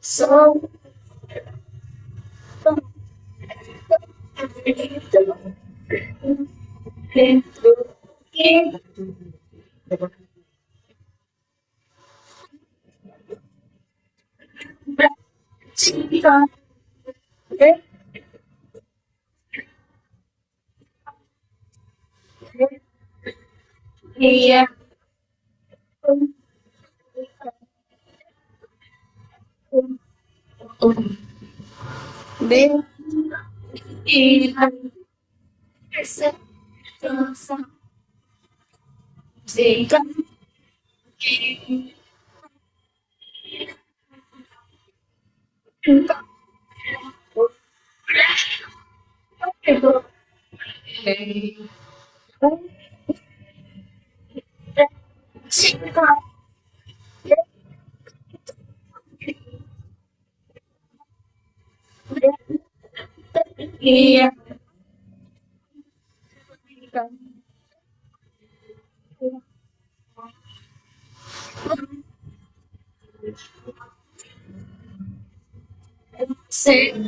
So yeah. They yeah. Say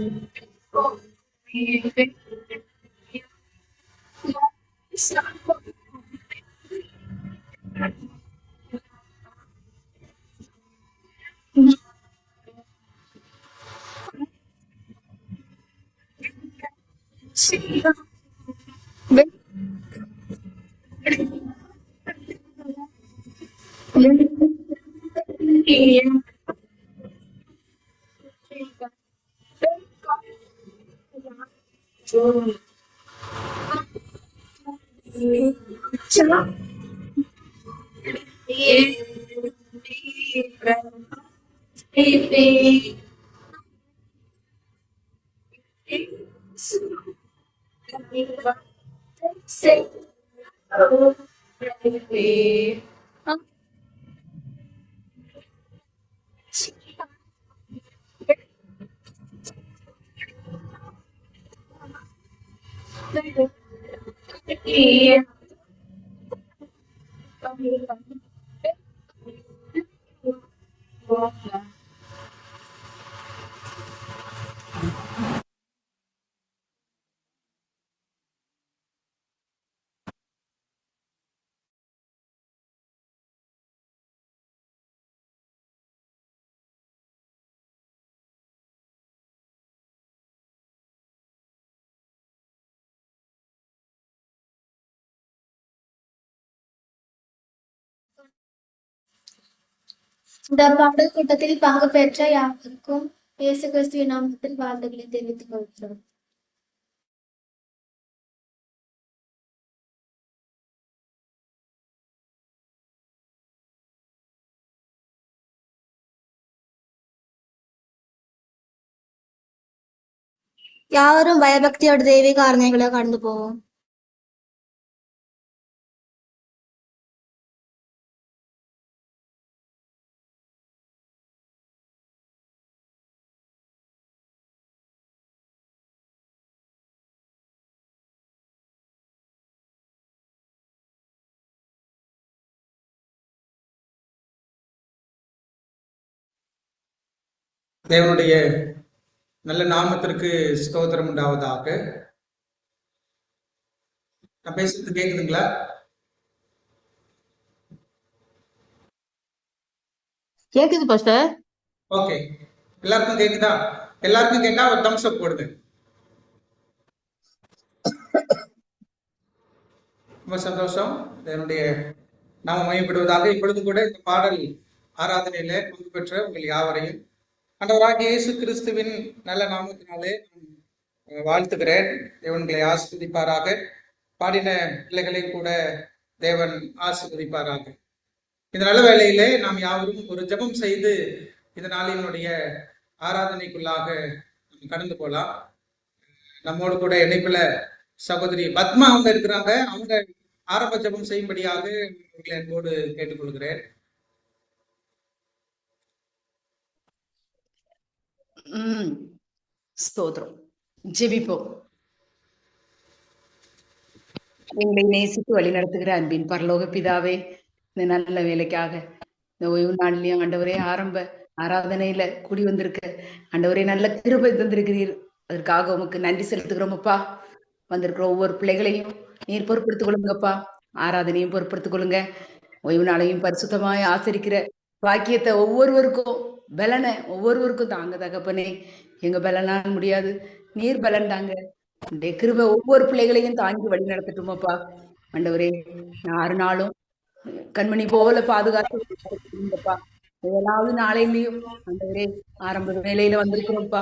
இந்த பாடல் கூட்டத்தில் பங்கு பெற்ற யாவருக்கும் இயேசு கிறிஸ்துவின் நாமத்தில் வாழ்த்துக்களை தெரிவித்துக் கொள்கிறோம். யாவரும் பயபக்தியோட தெய்வீக ஆராதனைகளை கடந்து போவோம். தேவனுடைய நல்ல நாமத்திற்கு ஸ்தோத்திரம் உண்டாவதாக. நான் பேசுறது கேக்குதுங்களா? கேக்குது பாஸ்டர். ஓகே, எல்லாருக்கும் கேக்குதா? எல்லாருக்கும் கேட்டா ஒரு தம்ஸ் அப் போடுங்க. ரொம்ப சந்தோஷம். தேவனுடைய நாம மையப்படுவதாக. இப்பொழுது கூட இந்த பாடல் ஆராதனையில பங்கு பெற்ற உங்கள் யாவரையும் ஆண்டவராகிய இயேசு கிறிஸ்துவின் நல்ல நாமத்தினாலே வாழ்த்துகிறேன். தேவன்களை ஆசீர்வதிப்பாராக. பாடின பிள்ளைகளை கூட தேவன் ஆசீர்வதிப்பாராக. இந்த நல்ல வேளையிலே நாம் யாவரும் ஒரு ஜெபம் செய்து இந்த நாளினுடைய ஆராதனைக்குள்ளாக கடந்து போலாம். நம்மோடு கூட இணைப்புல சகோதரி பத்மா அவங்க இருக்கிறாங்க. அவங்க ஆரம்ப ஜெபம் செய்யும்படியாக உங்களை அன்போடு கேட்டுக்கொள்கிறேன். ம் ஸ்தோத்திரம். ஜெபிப்போம். எங்களை நேசித்து வழி நடத்துகிற அன்பின் பரலோக பிதாவே, இந்த நல்ல வேலைக்காக இந்த ஓய்வு நாள்லயும் ஆண்டவரே ஆரம்ப ஆராதனையில கூடி வந்திருக்க ஆண்டவரே நல்ல கிருபை தந்திருக்கிறீர். அதற்காக உமக்கு நன்றி செலுத்துகிறோம் அப்பா. வந்திருக்கிற ஒவ்வொரு பிள்ளைகளையும் நீர் பொறுப்படுத்திக் கொள்ளுங்கப்பா. ஆராதனையும் பொறுப்படுத்திக் கொள்ளுங்க. ஓய்வு நாளையும் பரிசுத்தமாய் ஆசரிக்கிற பாக்கியத்தை ஒவ்வொருவருக்கும் பலனை ஒவ்வொருவருக்கும் தாங்க தகப்பனே. எங்க பலனால் முடியாது, நீர் பலன் தாங்க. உடைய கிருபை ஒவ்வொரு பிள்ளைகளையும் தாங்கி வழி நடத்தட்டுமாப்பா. ஆண்டவரே, நான் 6 நாளும் கண்மணி போல பாதுகாத்துப்பா. ஏழாவது நாளையிலையும் ஆண்டவரே ஆரம்ப வேலையில வந்திருக்கிறோம்ப்பா.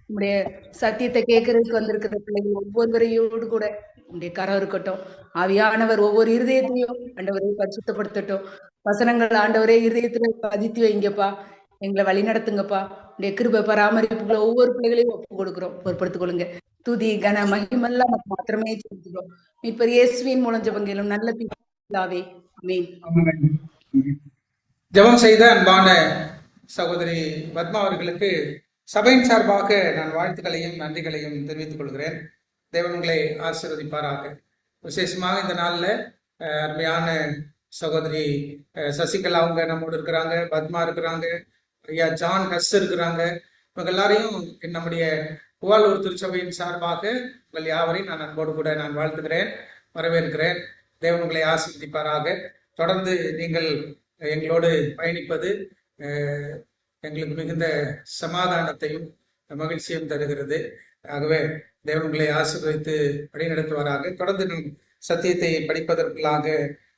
உடைய சத்தியத்தை கேட்கறதுக்கு வந்திருக்கிற பிள்ளைகள் ஒவ்வொருவரையோடு கூட உடைய கரம் இருக்கட்டும். ஆவியானவர் ஒவ்வொரு இருதயத்தையும் ஆண்டவரை பரிசுத்தப்படுத்தட்டும். வசனங்கள் ஆண்டவரே இருதயத்துல பதித்து வைங்கப்பா. எங்களை வழி நடத்துங்கப்பா. உடைய கிருபை பராமரிப்புகளை ஒவ்வொரு பிள்ளைகளையும் ஒப்பு கொடுக்குறோம். பொறுப்படுத்திக் கொள்ளுங்க. துதி கன மகிமெல்லாம் மாத்திரமே செலுத்துகிறோம். மீட்பர் இயேசுவின் மூலம் ஜெபங்களும் நல்ல பிதாவே. ஆமென். ஜெபம் செய்த அன்பான சகோதரி பத்மா அவர்களுக்கு சபையின் சார்பாக நான் வாழ்த்துக்களையும் நன்றிகளையும் தெரிவித்துக் கொள்கிறேன். தேவன் உங்களை ஆசீர்வதிப்பாராக. விசேஷமாக இந்த நாள்ல அருமையான சகோதரி சசிகலா அவங்க நம்மோடு இருக்கிறாங்க, பத்மா இருக்கிறாங்க, ஐயா ஜான் ஹஸ் இருக்கிறாங்க. இவங்க எல்லாரையும் நம்முடைய புவாலூர் திருச்சபையின் சார்பாக உங்கள் யாவரையும் நான் அன்போடு கூட நான் வாழ்த்துகிறேன், வரவேற்கிறேன். தேவன் உங்களை ஆசீர்வதிப்பாராக. தொடர்ந்து நீங்கள் எங்களோடு பயணிப்பது எங்களுக்கு மிகுந்த சமாதானத்தையும் மகிழ்ச்சியும் தருகிறது. ஆகவே தேவன் உங்களை ஆசீர்வதித்து வழிநடத்துவாராக. தொடர்ந்து நம் சத்தியத்தை படிப்பதற்குள்ளாக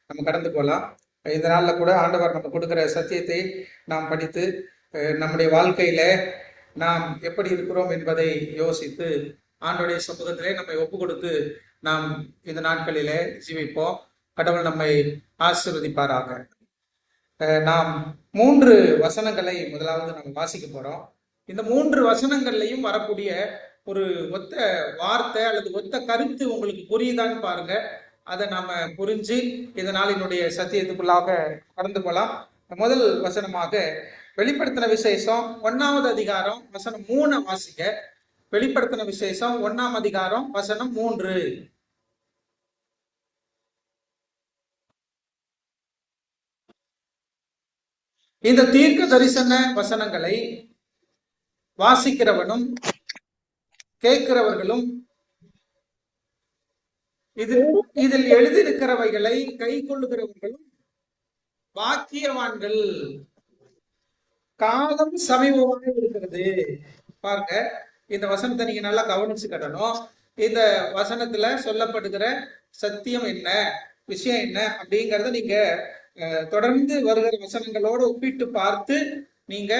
நம்ம கடந்து போகலாம். இந்த நாளில் கூட ஆண்டவர் நம்ம கொடுக்கிற சத்தியத்தை நாம் படித்து நம்முடைய வாழ்க்கையில நாம் எப்படி இருக்கிறோம் என்பதை யோசித்து ஆண்டவருடைய சமூகத்திலே நம்மை ஒப்பு கொடுத்து நாம் இந்த நாட்களிலே ஜீவிப்போம். கடவுள் நம்மை ஆசீர்வதிப்பாராக. நாம் 3 வசனங்களை முதலாவது நம்ம வாசிக்க போறோம். இந்த 3 வசனங்கள்லையும் வரக்கூடிய ஒரு ஒத்த வார்த்தை அல்லது ஒத்த கருத்து உங்களுக்கு புரியுதான்னு பாருங்க. அதை நாம புரிஞ்சு இந்த நாளினுடைய சத்தியத்துக்குள்ளாக கடந்து போகலாம். முதல் வசனமாக வெளிப்படுத்தின விசேஷம் 1ஆவது அதிகாரம் வசனம் 3 வாசிக்க. வெளிப்படுத்தின விசேஷம் 1ஆம் அதிகாரம் வசனம் 3. இந்த தீர்க்க தரிசன வசனங்களை வாசிக்கிறவனும் கேட்கிறவர்களும் இதில் எழுதியிருக்கிறவைகளை கை கொள்ளுகிறவர்களும் பாக்கியவான்கள். காலம் சமீபமாக இருக்கிறது. பாருங்க, இந்த வசனத்தை நீங்க நல்லா கவனிச்சுக்கணும். இந்த வசனத்துல சொல்லப்படுகிற சத்தியம் என்ன, விஷயம் என்ன அப்படிங்கறத நீங்க தொடர்ந்து வருகிற வசனங்களோடு ஒப்பிட்டு பார்த்து நீங்க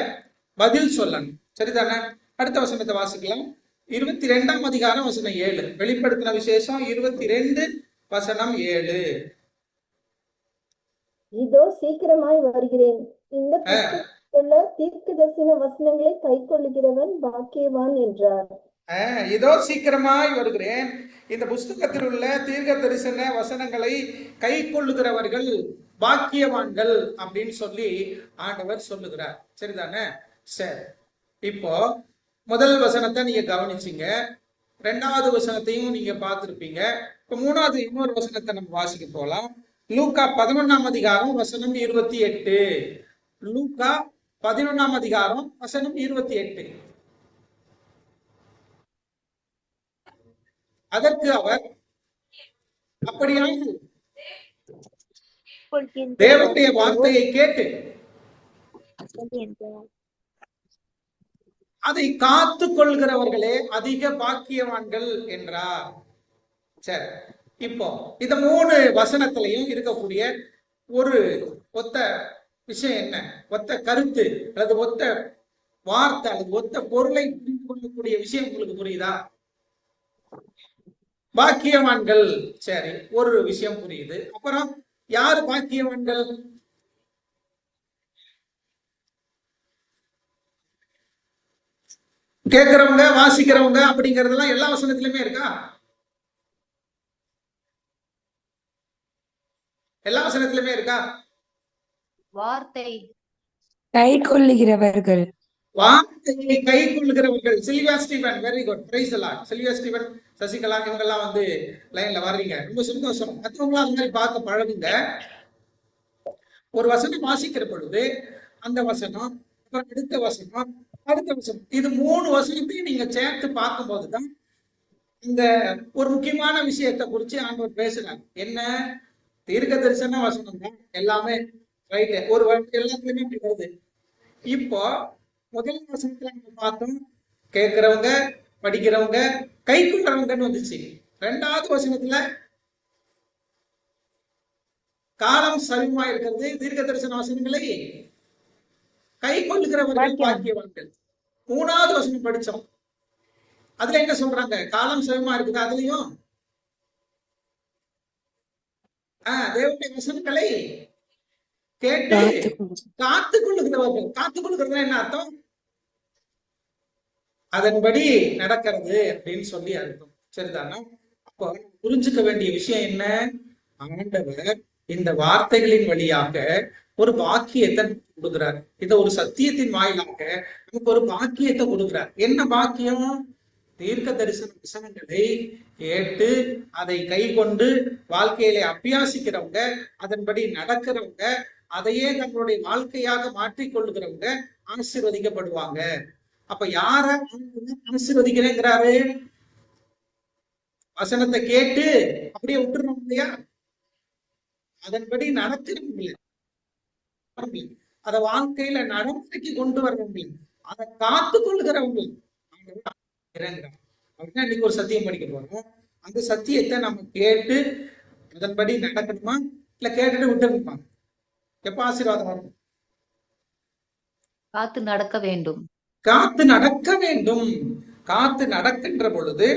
பதில் சொல்லணும். சரிதானே? அடுத்த வசனத்தை வாசிக்கலாம். 22ஆம் அதிகாரம் வசனம் 7. வெளிப்படுத்தின விசேஷம் 22 வசனம் 7. இதோ சீக்கிரமாய் வருகிறேன். இந்த தீர்க்க தரிசன வசனங்களை கை கொள்ளுகிறவன் பாக்கியவான் என்றார். இதோ சீக்கிரமாய் வருகிறேன். இந்த புஸ்தகத்தில் உள்ள தீர்க்க தரிசன வசனங்களை கை கொள்ளுகிறவர்கள் பாக்கியவான்கள் அப்படின்னு சொல்லி ஆண்டவர் சொல்லுகிறார். சரிதானே? சரி, இப்போ முதல் வசனத்தை நீங்க கவனிச்சீங்க, 2வது வசனத்தையும் நீங்க பார்த்திருப்பீங்க. இப்ப 3வது இன்னொரு வசனத்தை நம்ம வாசிக்க போலாம். லூக்கா 11ஆம் அதிகாரம் வசனம் 28. லூக்கா 11ஆம் அதிகாரம் வசனம் 28. அதற்கு அவர், அப்படியாக தேவனுடைய வார்த்தையை கேட்டு அதை காத்து கொள்கிறவர்களே அதிக பாக்கியவான்கள் என்றார். சரி, இப்போ இந்த 3 வசனத்திலையும் இருக்கக்கூடிய ஒரு ஒத்த விஷயம் என்ன, ஒத்த கருத்து அல்லது ஒத்த வார்த்தை அல்லது ஒத்த பொருளை புரிந்து கொள்ளக்கூடிய விஷயம் உங்களுக்கு புரியுதா? பாக்கியவான்கள். சரி, ஒரு விஷயம் புரியுது. அப்புறம் யாரு பாக்கியவான்கள்? கேட்கிறவங்க, வாசிக்கிறவங்க அப்படிங்கறதெல்லாம் எல்லா வசனத்திலுமே இருக்கா? எல்லா வசனத்திலுமே இருக்கா? வார்த்தை கை கொள்ளுகிறவர்கள். வார்த்தையை கை கொள்ளுகிறவர்கள். Sylvia Steven, very good, praise எல்லாம். சில்வியா ஸ்டீவன், சசிகலா, இவங்க எல்லாம் வந்து லைன்ல வர்றீங்க, ரொம்ப சந்தோஷம். மற்றவங்களும் அது மாதிரி பார்க்க பழகுங்க. ஒரு வசனம் வாசிக்கிற பொழுது அந்த வசனம், அப்புறம் அடுத்த வசனம், அடுத்த வசனம், இது 3 வசனத்தையும் நீங்க சேர்த்து பார்க்கும் போதுதான் இந்த ஒரு முக்கியமான விஷயத்தை குறிச்சு ஆண்டவர் பேசுறாங்க. என்ன? தீர்க்க தரிசன வசனம் தான் எல்லாமே, ரைட்டு. ஒரு எல்லாத்துலயுமே இப்படி வருது. இப்போ முதல் வசனத்துல நம்ம பார்த்தோம், கேட்கிறவங்க, படிக்கிறவங்க, கை கொள்றவங்கன்னு வந்துச்சு. 2வது வசனத்துல காலம் சமீபமா இருக்கிறது, தீர்க்க தரிசன வசனங்களை கை கொள்ளுகிறவர்கள் பாக்கியவான்கள். 3வது வசனம் படிச்சோம், அதுல என்ன சொல்றாங்க? காலம் சமீபமா இருக்குது. அதுலயும் தேவனுடைய வசனங்களை கேட்டு காத்து கொள்ளுகிறவர்கள். காத்து கொள்ளுகிறது என்ன அர்த்தம்? அதன்படி நடக்கிறது அப்படின்னு சொல்லி அர்த்தம். சரிதானா? அப்போ புரிஞ்சுக்க வேண்டிய விஷயம் என்ன? ஆண்டவர் இந்த வார்த்தைகளின் வழியாக ஒரு பாக்கியத்தை கொடுக்கிறார். இத ஒரு சத்தியத்தின் வாயிலாக நமக்கு ஒரு பாக்கியத்தை கொடுக்கிறார். என்ன பாக்கியம்? தீர்க்க தரிசன வசனங்களை கேட்டு அதை கை கொண்டு வாழ்க்கையில அபியாசிக்கிறவங்க, அதன்படி நடக்கிறவங்க, அதையே தங்களுடைய வாழ்க்கையாக மாற்றிக்கொள்ளுகிறவங்க ஆசீர்வதிக்கப்படுவாங்க. அப்ப யார ஆசீர்வதிக்கிறேங்கிறாரு? வசனத்தை கேட்டு அப்படியே விட்டுறோம் இல்லையா, அதன்படி நடக்கிறவங்க, அத வாழ்க்கையில நடைமுறைக்கு கொண்டு வர்றவங்க, அதை காத்து கொள்ளுகிறவங்க அப்படின்னா இன்னைக்கு ஒரு சத்தியம் படிக்க போறோம். அந்த சத்தியத்தை நம்ம கேட்டு அதன்படி நடக்கணுமா, இல்ல கேட்டுட்டு விட்டுருமா? எப்ப ஆசீர்வாதம் வரும்? காத்து நடக்க வேண்டும். காத்து நடக்க வேண்டும். காத்து நடக்கின்ற பொழுது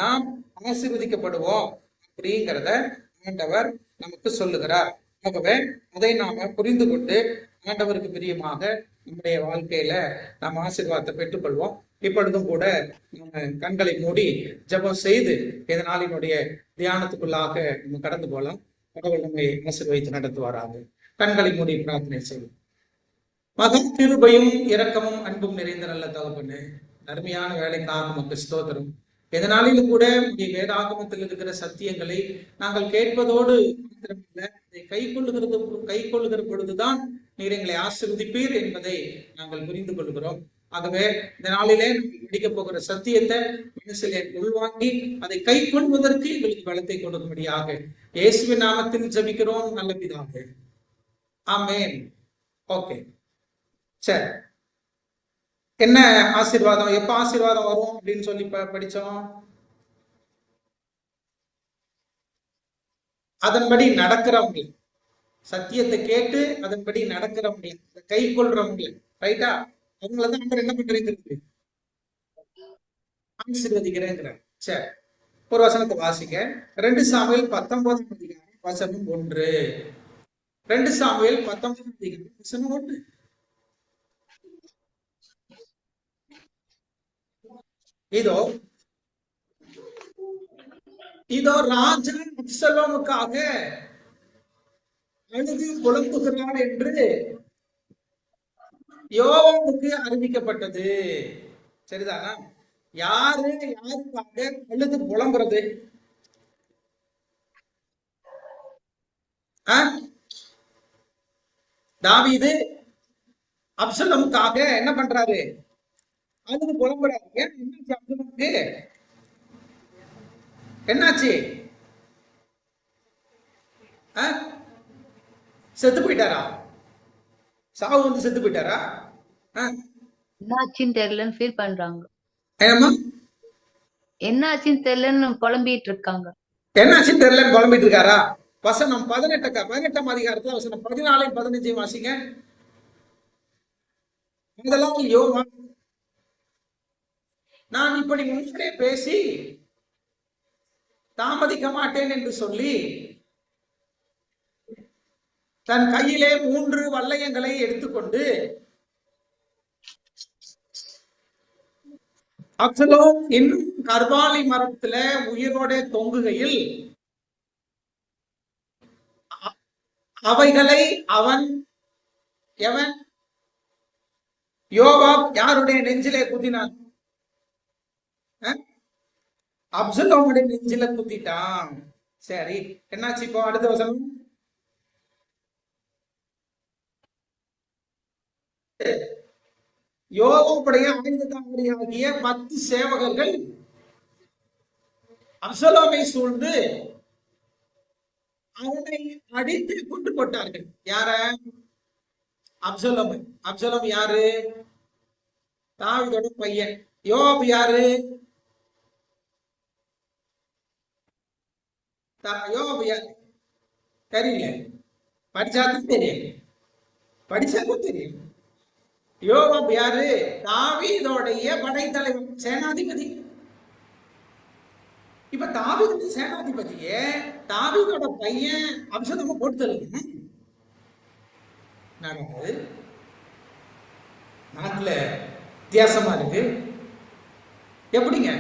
நாம் ஆசீர்வதிக்கப்படுவோம் அப்படிங்கிறத ஆண்டவர் நமக்கு சொல்லுகிறார். ஆகவே அதை நாம புரிந்து கொண்டு ஆண்டவருக்கு பிரியமாக நம்முடைய வாழ்க்கையில நாம் ஆசீர்வாதத்தை பெற்றுக்கொள்வோம். இப்பொழுதும் கூட நம்ம கண்களை மூடி ஜெபம் செய்து இந்த நாளினுடைய தியானத்துக்குள்ளாக நம்ம கடந்து போகலாம். கடவுள் நம்மை ஆசீர்வதித்து நடத்துவாராக. கண்களை மூடி பிரார்த்தனை செய்வோம். மகா கிருபையும் இரக்கமும் அன்பும் நிறைந்த நல்ல தகப்பனே, அருமையான வேலைக்காக நமக்கு ஸ்தோத்திரம். எதனாலும் கூட வேதாகமத்தில் இருக்கிற சத்தியங்களை நாங்கள் கேட்பதோடு மாத்திரமல்ல, அதை கை கொள்ளுகிற பொழுதுதான் நீர் எங்களை ஆசீர்வதிப்பீர் என்பதை நாங்கள் புரிந்து கொள்கிறோம். ஆகவே இந்த நாளிலே நாங்கள் படிக்க போகிற சத்தியத்தை மனசிலே உள்வாங்கி அதை கை கொள்வதற்கு எங்களுக்கு பலத்தை கொடுக்கும்படியாக இயேசுவின் நாமத்தில் ஜெபிக்கிறோம் நல்ல பிதாவே, ஆமென். ஓகே, சரி. என்ன ஆசீர்வாதம், எப்ப ஆசீர்வாதம் வரும் அப்படின்னு சொல்லி படிச்சோம். அதன்படி நடக்கிறவங்க, சத்தியத்தை கேட்டு அதன்படி நடக்கிறவங்க, கை கொள்றவங்க, ரைட்டா, அவங்களதான் நம்ம என்ன பண்றீங்கிறது ஆசீர்வதிக்கிறேங்கிறார். சரி, ஒரு வசனத்தை வாசிக்க. 2 சாமுவேல் 19 அதிகாரம் வசனம் 1. 2 சாமுவேல் 19 அதிகாரம் வசனம் 1. இதோ ராஜா அப்சலோமுக்காக அழுது புலம்புகிறார் என்று யோவாபுக்கு அறிவிக்கப்பட்டது. சரிதானா? யாருக்காக அழுது புலம்புறது? தாவீது அப்சலோமுக்காக என்ன பண்றாரு? அழுது புலம்புறாரு. என்னாச்சு அப்சலோமுக்கு? என்னாச்சு? செத்து போயிட்டாரா? சாவு வந்து செத்து போயிட்டாரா? என்னாச்சுன்னு தெரியலன்னு ஃபீல் பண்றாங்க. என்னம்மா? என்னாச்சுன்னு தெரியலன்னு புலம்பிட்டு இருக்காங்க. என்னாச்சுன்னு தெரியலன்னு புலம்பிட்டு இருக்காரா? வசனம் 18ஆம் அதிகாரத்துல வசனம் 14 15 வாசிங்க. முதலாம் யோவான், நான் இப்படி முன்னே பேசி தாமதிக்க மாட்டேன் என்று சொல்லி தன் கையிலே 3 வல்லையங்களை எடுத்துக்கொண்டு அப்சலோம் இன்னும் கர்வாலி மரத்துல உயிரோட தொங்குகையில் அவைகளை எவன் யோவாப் யாருடைய நெஞ்சிலே குத்தினான்? அப்சலோமுடைய நெஞ்சில குத்திட்டான். சரி, என்னாச்சு இப்போ? அடுத்த வசனம். யோவாவுடைய ஆயுததாரியாகிய 10 சேவகர்கள் அப்சலோமை சூழ்ந்து அவனை அடித்து கொண்டு போட்டார்கள். யார? அப்சலோம். அப்சலோம் யாரு? தாவீதோட பையன். யோவாப் யாரு? யோவாப் யாரு? தெரியல. படிச்சாதான் தெரியும். படிச்சாதான் தெரியும். யோவாப் யாரு? தாவீதோடைய படைத்தலைவன், சேனாதிபதி. இப்ப தாவீது சேனாதிபதியே தாவீதோட பையன் அப்சலோம போட்டு தள்ளுங்க. நாட்டுல வித்தியாசமா இருக்கு. எப்படிங்க?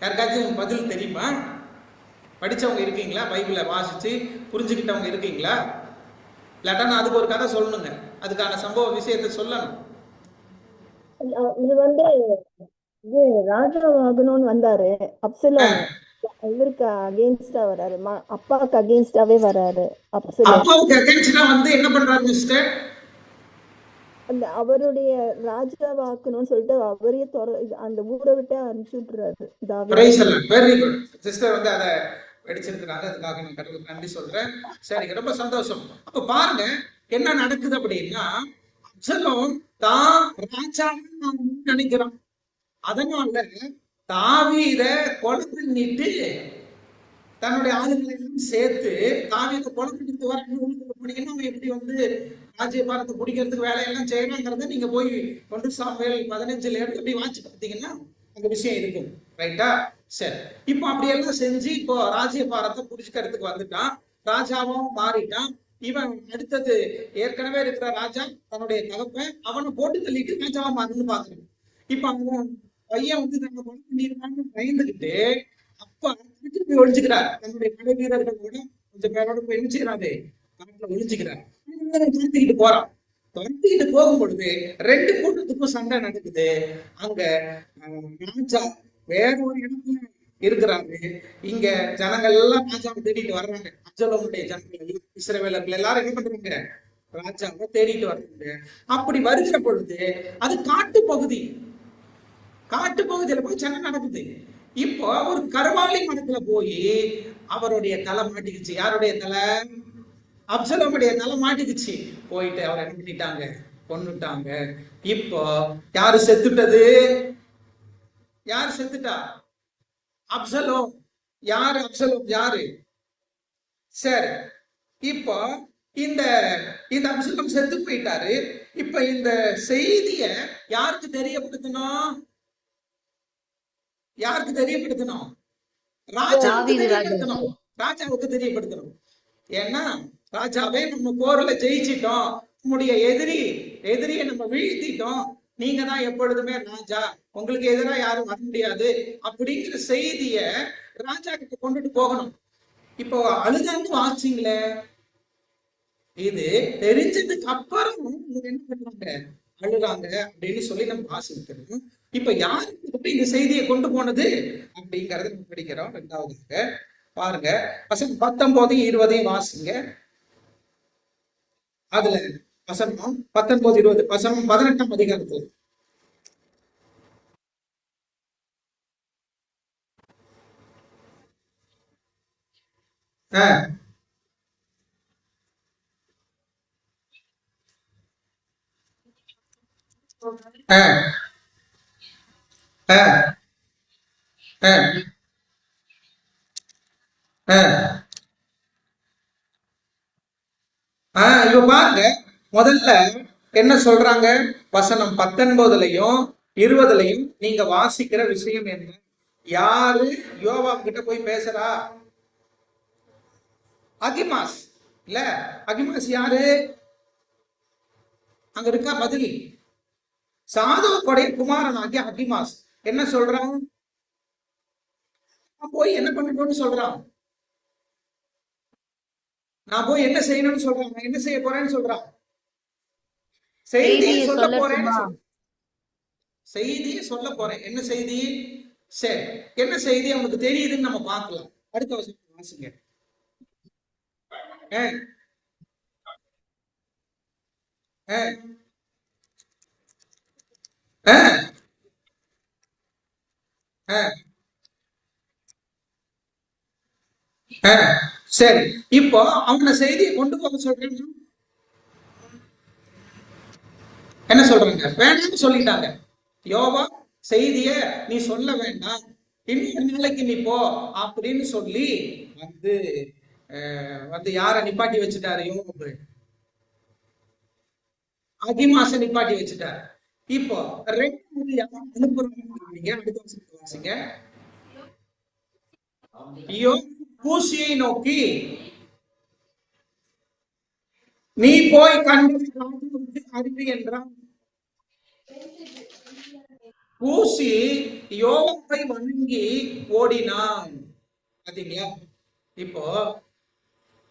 யாருக்காச்சும் பதில் தெரியுமா? படிச்சவங்க இருக்கீங்களா? பைபிளை வாசிச்சு புரிஞ்சுக்கிட்டவங்க இருக்கீங்களா? இல்லாட்டா நான் அதுக்கு ஒரு கதை சொல்லணுங்க, அதுக்கான சம்பவ விஷயத்தை சொல்லணும். இது ராஜாவாகணும்னு வந்தாரு அப்சலோம். இவருக்கு அகெயின்ஸ்டா வராரு, அப்பாவுக்கு அகெயின்ஸ்டாவே வராரு அப்சலோம். அப்பாவுக்கு அகெயின்ஸ்டா வந்து என்ன பண்றாரு மிஸ்டர்? அவருடைய ராஜாவாக்கணும்னு சொல்லிட்டு அவரையே அந்த ஊரை விட்டு அனுப்பிச்சு விட்டுறாரு. வெரி குட் சிஸ்டர், வந்து அதை படிச்சிருக்கிறாங்க, அதுக்காக நான் கடவுளுக்கு நன்றி சொல்றேன். சரி, ரொம்ப சந்தோஷம். அப்ப பாருங்க என்ன நடக்குது அப்படின்னா, அப்சலோம் தான் ராஜான்னு நான் நினைக்கிறான். அதனால தாவீத கொலை பண்ணிட்டு தன்னுடைய ஆளுங்களை எல்லாம் சேர்த்து தாவீத கொலை பண்ணிட்டு வர போனீங்கன்னா அவன் எப்படி வந்து ராஜ்யபாரத்தை பிடிக்கிறதுக்கு வேலையெல்லாம் செய்யறாங்கிறத நீங்க போய் 1 சாமுவேல் 15 அப்படி வாட்சி பார்த்தீங்கன்னா அந்த விஷயம் இருக்கும். ரைட்டா? சரி, இப்போ அப்படியெல்லாம் செஞ்சு இப்போ ராஜ்யபாரத்தை புடிச்சுக்கிறதுக்கு வந்துட்டான். ராஜாவும் மாறிட்டான். இவன் அடுத்தது ஏற்கனவே இருக்கிற ராஜா தன்னுடைய தகப்பன் அவனை போட்டு தள்ளிட்டு ராஜாவா மாறணும்னு பாக்குறான். இப்ப அவன் பையன் வந்து தன்னை கொலை பண்ணிருக்கான்னு பயந்துகிட்டு அப்பா போய் ஒழிஞ்சுக்கிறார். தன்னுடைய படை வீரர்களோட கொஞ்சம் பேரோட போய் என்ன செய்யறாரு? காட்டுல ஒழிஞ்சுக்கிறார். துரத்திக்கிட்டு போறான். துரத்திக்கிட்டு போகும் பொழுது 2 கூட்டத்துக்கும் சண்டை நடக்குது. அங்க ராஜா வேற ஒரு இடத்துல இருக்கிறாரு. இங்க ஜனங்கள் எல்லாம் ராஜாவை தேடிட்டு வர்றாங்க. அப்சலோமுடைய ஜனங்கள் எல்லாம், இஸ்ரவேலர்கள் எல்லாரும் என்ன பண்றாங்க? ராஜாவை தேடிட்டு வர்றாங்க. அப்படி வருகிற பொழுது அது காட்டு பகுதி. காட்டு பகுதியில போய் சண்டை நடக்குது. இப்போ ஒரு கருவாலி மரத்துல போய் அவருடைய தலை மாட்டிக்குச்சு. யாருடைய தலை? அப்சலோமுடைய தலை மாட்டிக்குச்சு. போயிட்டு அவர் என்ன பண்ணிட்டாங்க? கொன்னுட்டாங்க. இப்போ யாரு செத்துட்டது? யாரு செத்துட்டா? அப்சலோம். யாரு அப்சலோம்? யாரு? சரி, இப்போ இந்த அப்சலோம் செத்து போயிட்டாரு. இப்ப இந்த செய்திய யாருக்கு தெரியப்படுத்தணும்? யாருக்கு தெரியப்படுத்தணும்? ராஜாவுக்கு தெரியப்படுத்தணும். ராஜாவுக்கு தெரியப்படுத்தணும். ஏன்னா ராஜாவே நம்ம போர்ல ஜெயிச்சிட்டோம், நம்முடைய எதிரியை நம்ம வீழ்த்திட்டோம், நீங்க தான் எப்பொழுதுமே ராஜா, உங்களுக்கு எதிராக யாரும் வர முடியாது அப்படிங்கிற செய்திய ராஜா கிட்ட கொண்டுட்டு போகணும். இப்போ அழுதான்னு வாசிங்களே, இது தெரிஞ்சதுக்கு அப்புறம் என்ன பண்றாங்க? அழுறாங்க அப்படின்னு சொல்லி நம்ம வாசிக்கிறோம். இப்ப யாருக்கு இந்த செய்தியை கொண்டு போனது அப்படிங்கறத நம்ம படிக்கிறோம். 2வது பாருங்க, வசனம் 19, 20 வாசிங்க. அதுல வசனம் 19, 20, வசனம் 18ஆம் அதிகாரத்துல இப்ப பாருங்க, முதல்ல என்ன சொல்றாங்க? வசனம் 19லயும் 20லயும் நீங்க வாசிக்கிற விஷயம் என்ன? யாரு யோவாப் கிட்ட போய் பேசுறா? அகிமாஸ். இல்ல, அகிமாஸ் யாரு? அங்க இருக்கா பதில்? சாதோக்குடைய குமாரன் ஆகிய அகிமாஸ். என்ன சொல்றான்? போய் என்ன பண்ணணும்னு சொல்றான்? நான் போய் என்ன செய்யணும்னு சொல்றான்? நான் என்ன செய்ய போறேன்னு சொல்றான்? செய்தியை சொல்ல போறேன்னு செய்தியை சொல்ல போறேன். என்ன செய்தி? சரி, என்ன செய்தி அவனுக்கு தெரியுதுன்னு நம்ம பார்க்கலாம். அடுத்த வசனத்தை வாசிங்க. ஆ, ஆ, ஆ, ஆ, ஆ. சரி, இப்போ அவன செய்தியை கொண்டு போக சொல்றேன். என்ன சொல்றாங்க? வேண்டாம்னு சொல்லிட்டாங்க. யோவா, செய்திய நீ சொல்ல வேண்டாம், இன்னொரு நாளைக்கு நீ போ அப்படின்னு சொல்லி வந்து வந்து யார நிப்பாட்டி வச்சுட்டாரு? யோவாபு அகிமாச நிப்பாட்டி வச்சுட்டாரு. இப்போ ரெண்டாவது யார் அனுப்புறாங்க? அடுத்த வசனத்தை வாசிங்க. கூசியை நோக்கி நீ போய் கண்டு அறிவு என்றான். கூசி யோவாபை வணங்கி ஓடினான். பாத்தீங்களா? இப்போ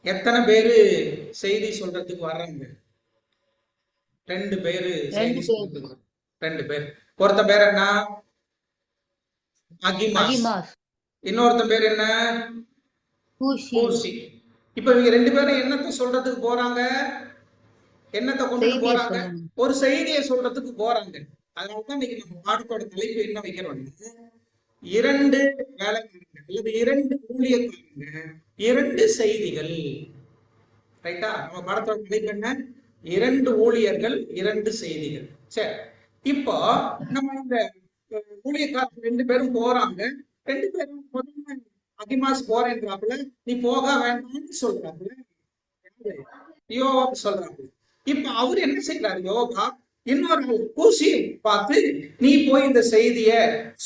எத்தனை பேரு செய்தி சொல்றதுக்கு வர்றாங்க? 2 பேரு செய்தி சொல்றதுக்கு. 2 பேர். ஒருத்தன் பேர் என்ன? அகிமாஸ். இன்னொருத்தன் பேர் என்ன? கூசி. இப்ப இவங்க 2 பேரும் என்னத்தை சொல்றதுக்கு போறாங்க? என்னத்தை கொண்டு போறாங்க? ஒரு செய்தியை சொல்றதுக்கு போறாங்க. அதனாலதான் இன்னைக்கு நம்ம பாடத்தோட தலைப்பு என்ன வைக்கிறோம்னா, 2 வேலைக்காரங்க அல்லது 2 ஊழியக்காரங்க, 2 செய்திகள். ரைட்டா? நம்ம பாடத்தோட தலைப்பு என்ன? 2 ஊழியர்கள், 2 செய்திகள். சரி, இப்போ நம்ம இந்த ஊழியக்காரங்க 2 பேரும் போறாங்க. 2 பேரும் முதல்ல அகிமாஸ் போறேன்றாப்புல, நீ போக வேண்டாம்னு சொல்றாப்புல, யோவாப் சொல்றாப்புல. இப்ப அவரு என்ன செய்யறாரு? யோவா இன்னொரு கூசி பார்த்து நீ போய் இந்த செய்திய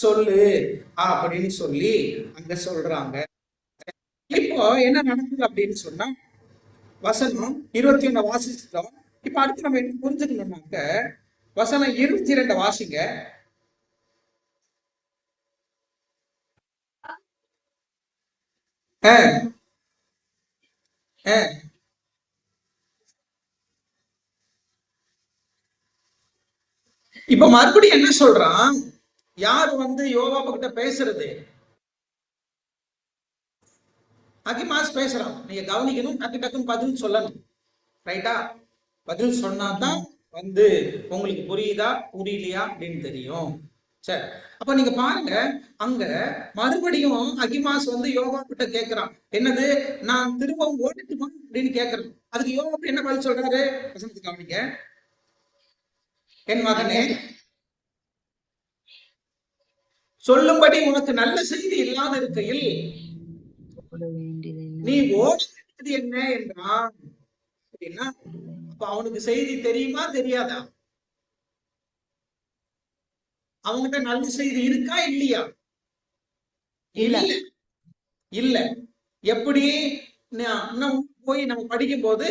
சொல்லு அப்படின்னு சொல்லி அங்க சொல்றாங்க. இப்போ என்ன நடக்குது அப்படின்னு சொன்னா, வசனம் 21 வாசிச்சிட்டோம். இப்ப அடுத்து நம்ம என்ன புரிஞ்சுக்கணும்னாக்க, வசனம் 22 வாசிங்க. இப்ப மறுபடியும் என்ன சொல்றான்? யாரு வந்து யோவாபு கிட்ட பேசுறது? அகிமாஸ் பேசுறான். நீங்க கவனிக்கணும், டக்கு டக்குன்னு பதில் சொல்லணும். ரைட்டா? பதில் சொன்னாதான் வந்து உங்களுக்கு புரியுதா புரியலையா அப்படின்னு தெரியும். சரி, அப்ப நீங்க பாருங்க, அங்க மறுபடியும் அகிமாஸ் வந்து யோவா கிட்ட கேட்கிறான். என்னது? நான் திரும்பவும் ஓடிட்டுமா அப்படின்னு கேட்கிறேன். அதுக்கு யோவா என்ன பதில் சொல்றாரு? வசனத்தை கவனிங்க. என் மகனே, சொல்லும்படி உனக்கு நல்ல செய்தி இல்லாத இருக்கையில் நீ ஓடுறது என்ன என்றான். அப்படின்னா அப்ப அவனுக்கு செய்தி தெரியுமா தெரியாதா? அவங்ககிட்ட நல்ல செய்தி இருக்கா இல்லையா? இல்ல. எப்படி? போய் நம்ம படிக்கும் போது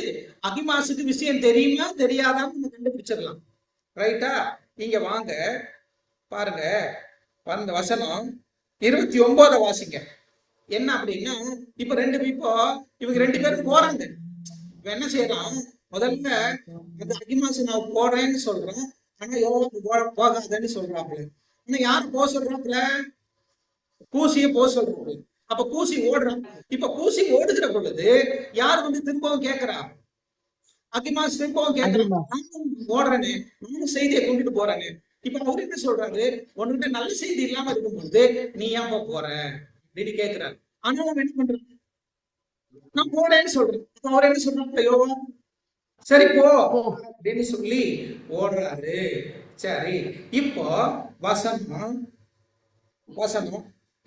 அகிமாசுக்கு விஷயம் தெரியுமா தெரியாதான்னு நம்ம கண்டுபிடிச்சிடலாம். ரைட்டா? இங்க வாங்க பாருங்க, அந்த வசனம் 29 வாசிங்க. என்ன அப்படின்னா, இப்ப இவங்க 2 பேரும் போறாங்க. என்ன செய்யறான்? முதல்ல அந்த அகிமாசு நான் போறேன்னு சொல்றேன், ஆனா யோவாபு போகாதன்னு சொல்றாப்புல. ஆனா யாரு போக சொல்றாப்புல? கூசிய போக சொல்றாப்புல. அப்ப கூசி ஓடுறான். இப்ப கூசி ஓடுகிற பொழுது யார் வந்து திரும்பவும் கேட்கிறா? அகிமாஸ் திரும்பவும் கேட்கிறான். நானும் ஓடுறேன்னு, நானும் செய்தியை கொண்டுட்டு போறேன்னு. இப்ப அவரு என்ன சொல்றாரு? உன்கிட்ட நல்ல செய்தி இல்லாம இருக்கும்போது நீ ஏன் போற அப்படின்னு கேட்கிறாரு. ஆனா அவன் என்ன பண்றான்? நான் போறேன்னு சொல்றேன். அவர் என்ன சொல்றாங்க? யோவா சரி போ அப்படின்னு சொல்லி ஓடுறாரு. சரி, இப்போ வசனம்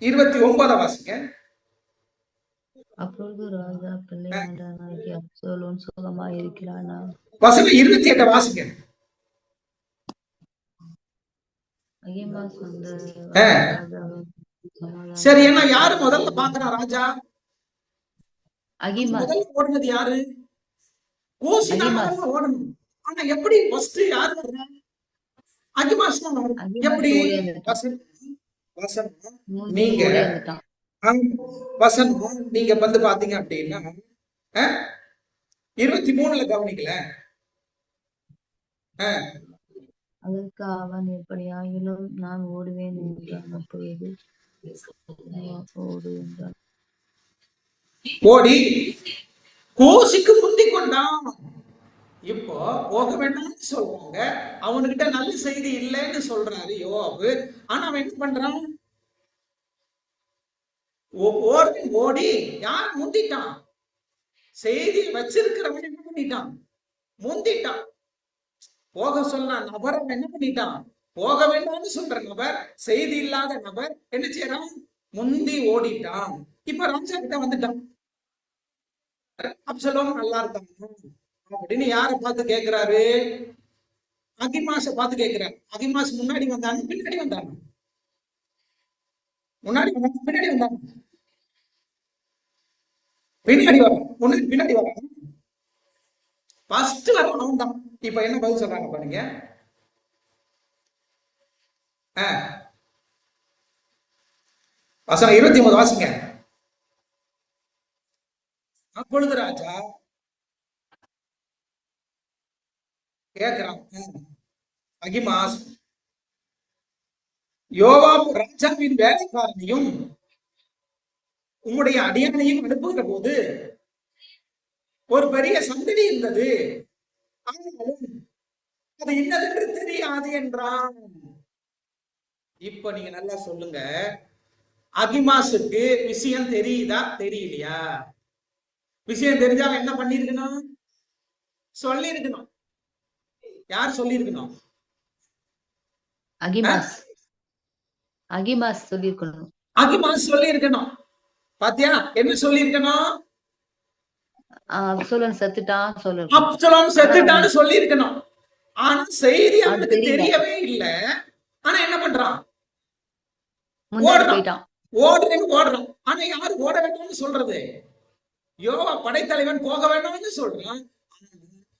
29 வாசிங்க. அப்பொழுது ராஜா பிள்ளையாண்டானாகிய அப்சலோம் சுகமாய் இருக்கிறானா? வசனம் 28 வாசிங்க. அகிமாஸ் வந்து சரி, ஏன்னா யாரு முதல்ல பாக்குறான்? ராஜா. அகிமாஸ் முதல்ல ஓடுனது யாரு? கூசி தான் முதல்ல ஓடணும். ஆனா எப்படி ஃபர்ஸ்ட் யாரு வர்றா? அகிமாஸ் தான் வரணும். எப்படி? வசனம் நீங்க வந்து பாத்தீங்க அப்படின்னா 23 கவனிக்கல. அதற்கு அவன், எப்படியாயிலும் நான் ஓடுவேன் என்றான். அப்பொழுது ஓடு என்றான். ஓடி கோசிக்கு முந்திக் கொண்டான். இப்போ போக வேண்டாம்னு சொல்றாங்க, அவனுக்கிட்ட நல்ல செய்தி இல்லைன்னு சொல்றாரு யோவாபு. ஆனா அவன் என்ன பண்றான்? ஓடி யார முந்திட்டான்? செய்தி வச்சிருக்கிறவன் என்ன பண்ணிட்டான்? முந்திட்டான். போக சொன்ன நபர் என்ன பண்ணிட்டான்? போக வேண்டாம்னு சொல்ற நபர், செய்தி இல்லாத நபர் என்ன செய்யறான்? முந்தி ஓடிட்டான். இப்ப ராஜா கிட்ட வந்துட்டான். அப்சலோம் நல்லா இருக்காங்க அப்படின்னு யார பார்த்து கேட்கிறாரு? அகிமாச பார்த்து கேட்கிறாரு. அகிமாஸ் முன்னாடி வந்தாங்க, பின்னாடி வந்தாங்க. முன்னாடி வந்தாங்க, பின்னாடி வந்தாங்க. பின்னாடி வர முன்னாடி பின்னாடி வர ஃபர்ஸ்ட் வரணும் அவன் தான். இப்ப என்ன பதில் சொல்றாங்க பாருங்க. வசனம் 29 வாசிங்க. அப்பொழுது ராஜா கேட்கிறான், அகிமாஸ், யோவாப் ராஜாவின் வேலைக்காரனையும் உம்முடைய அடியானையும் அனுப்புகிற போது ஒரு பெரிய சந்தடி இருந்தது, ஆனாலும் அது என்னதென்று தெரியாது என்றான். இப்ப நீங்க நல்லா சொல்லுங்க, அகிமாசுக்கு விஷயம் தெரியுதா தெரியலையா? விஷயம் தெரிஞ்சா என்ன பண்ணிருக்கணும்? சொல்லி இருக்கணும். யார் சொல்லி இருக்கணும்? அகிமாஸ் சொல்லியிருக்கணும். அகிமாஸ் சொல்லி இருக்கணும். பாத்தியா என்ன சொல்லி இருக்கணும்? அப்சலோம் செத்துட்டான் சொல்லணும். அப்சலோம் செத்துட்டான்னு சொல்லி இருக்கணும். ஆனா செய்தி அவனுக்கு தெரியவே இல்லை. ஆனா என்ன பண்றான்? ஓடுறான். ஓடுறான். ஆனா யாரு ஓட வேண்டாம்னு சொல்றது? யோவா படைத்தலைவன் போக வேண்டாம்னு சொல்றான்.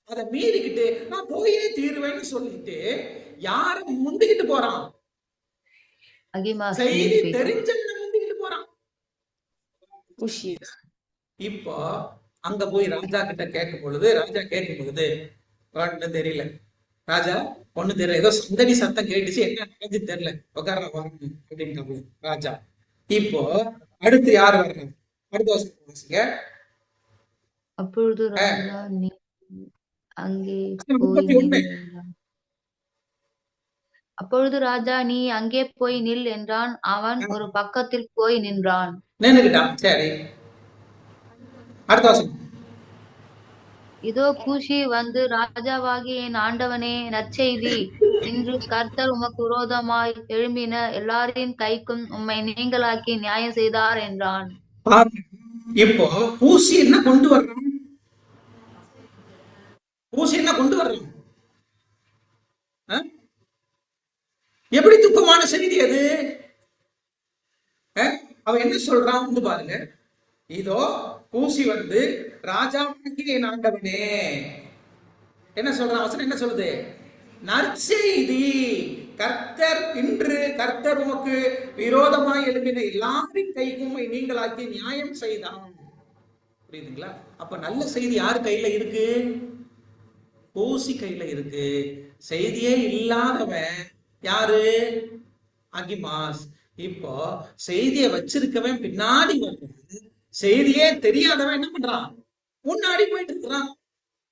அதை மீறிக்கிட்டு நான் போயே தீருவேன்னு சொல்லிட்டு யார முந்திக்கிட்டு போறான்? செய்தி தெரிஞ்சவன முந்திக்கிட்டு போறான். இப்போ அங்க போய் ராஜா கிட்ட கேட்கும் பொழுது, ராஜா கேட்கும் பொழுது ஒன்னும் தெரியல. ராஜா ஒண்ணு தெரியல, ஏதோ சந்தடி சத்தம் கேட்டுச்சு, என்ன நடந்து தெரியல, உட்கார வரணும் அப்படின்னு ராஜா. இப்போ அடுத்து யார் வர்றாங்க? அடுத்த வருஷம் வாசிங்க. அப்பொழுது ராஜா நீ அங்கே போய் நில் என்றான். அவன் ஒரு பக்கத்தில் போய் நின்றான். நின்னுக்கிட்டான். சரி, அடுத்த வருஷம். இதோ கூஷி வந்து, ராஜாவாகி என் ஆண்டவனே, நற்செய்தி, இன்று கர்த்தர் உமக்கு விரோதமாய் எழும்பின எல்லாரின் கைக்கும் உம்மை நீங்களாக்கி நியாயம் செய்தார் என்றான். இப்போ கூஷி என்ன கொண்டு வர்றான்? கூஷி என்ன கொண்டு வர்றான்? எப்படி துக்கமான செய்தி அது? அவன் என்ன சொல்றான் வந்து பாருங்க. இதோ கூசி வந்து, ராஜாவாகி என் ஆண்டவனே, என்ன சொல்றான்? வசனம் என்ன சொல்லுது? நற்செய்தி, கர்த்தர் இன்று கர்த்தர் உமக்கு விரோதமாய் எழுப்பின எல்லாரின் கைக்கும் நீங்களாக்கி நியாயம் செய்தான். புரியுதுங்களா? அப்ப நல்ல செய்தி யார் கையில இருக்கு? கூசி கையில இருக்கு. செய்தியே இல்லாதவன் யாரு? அகிமாஸ். இப்போ செய்தியை வச்சிருக்கவன் பின்னாடி வருவான், செய்தியே தெரியாதவன் என்ன பண்றான்? முன்னாடி போயிட்டு இருக்கிறான்.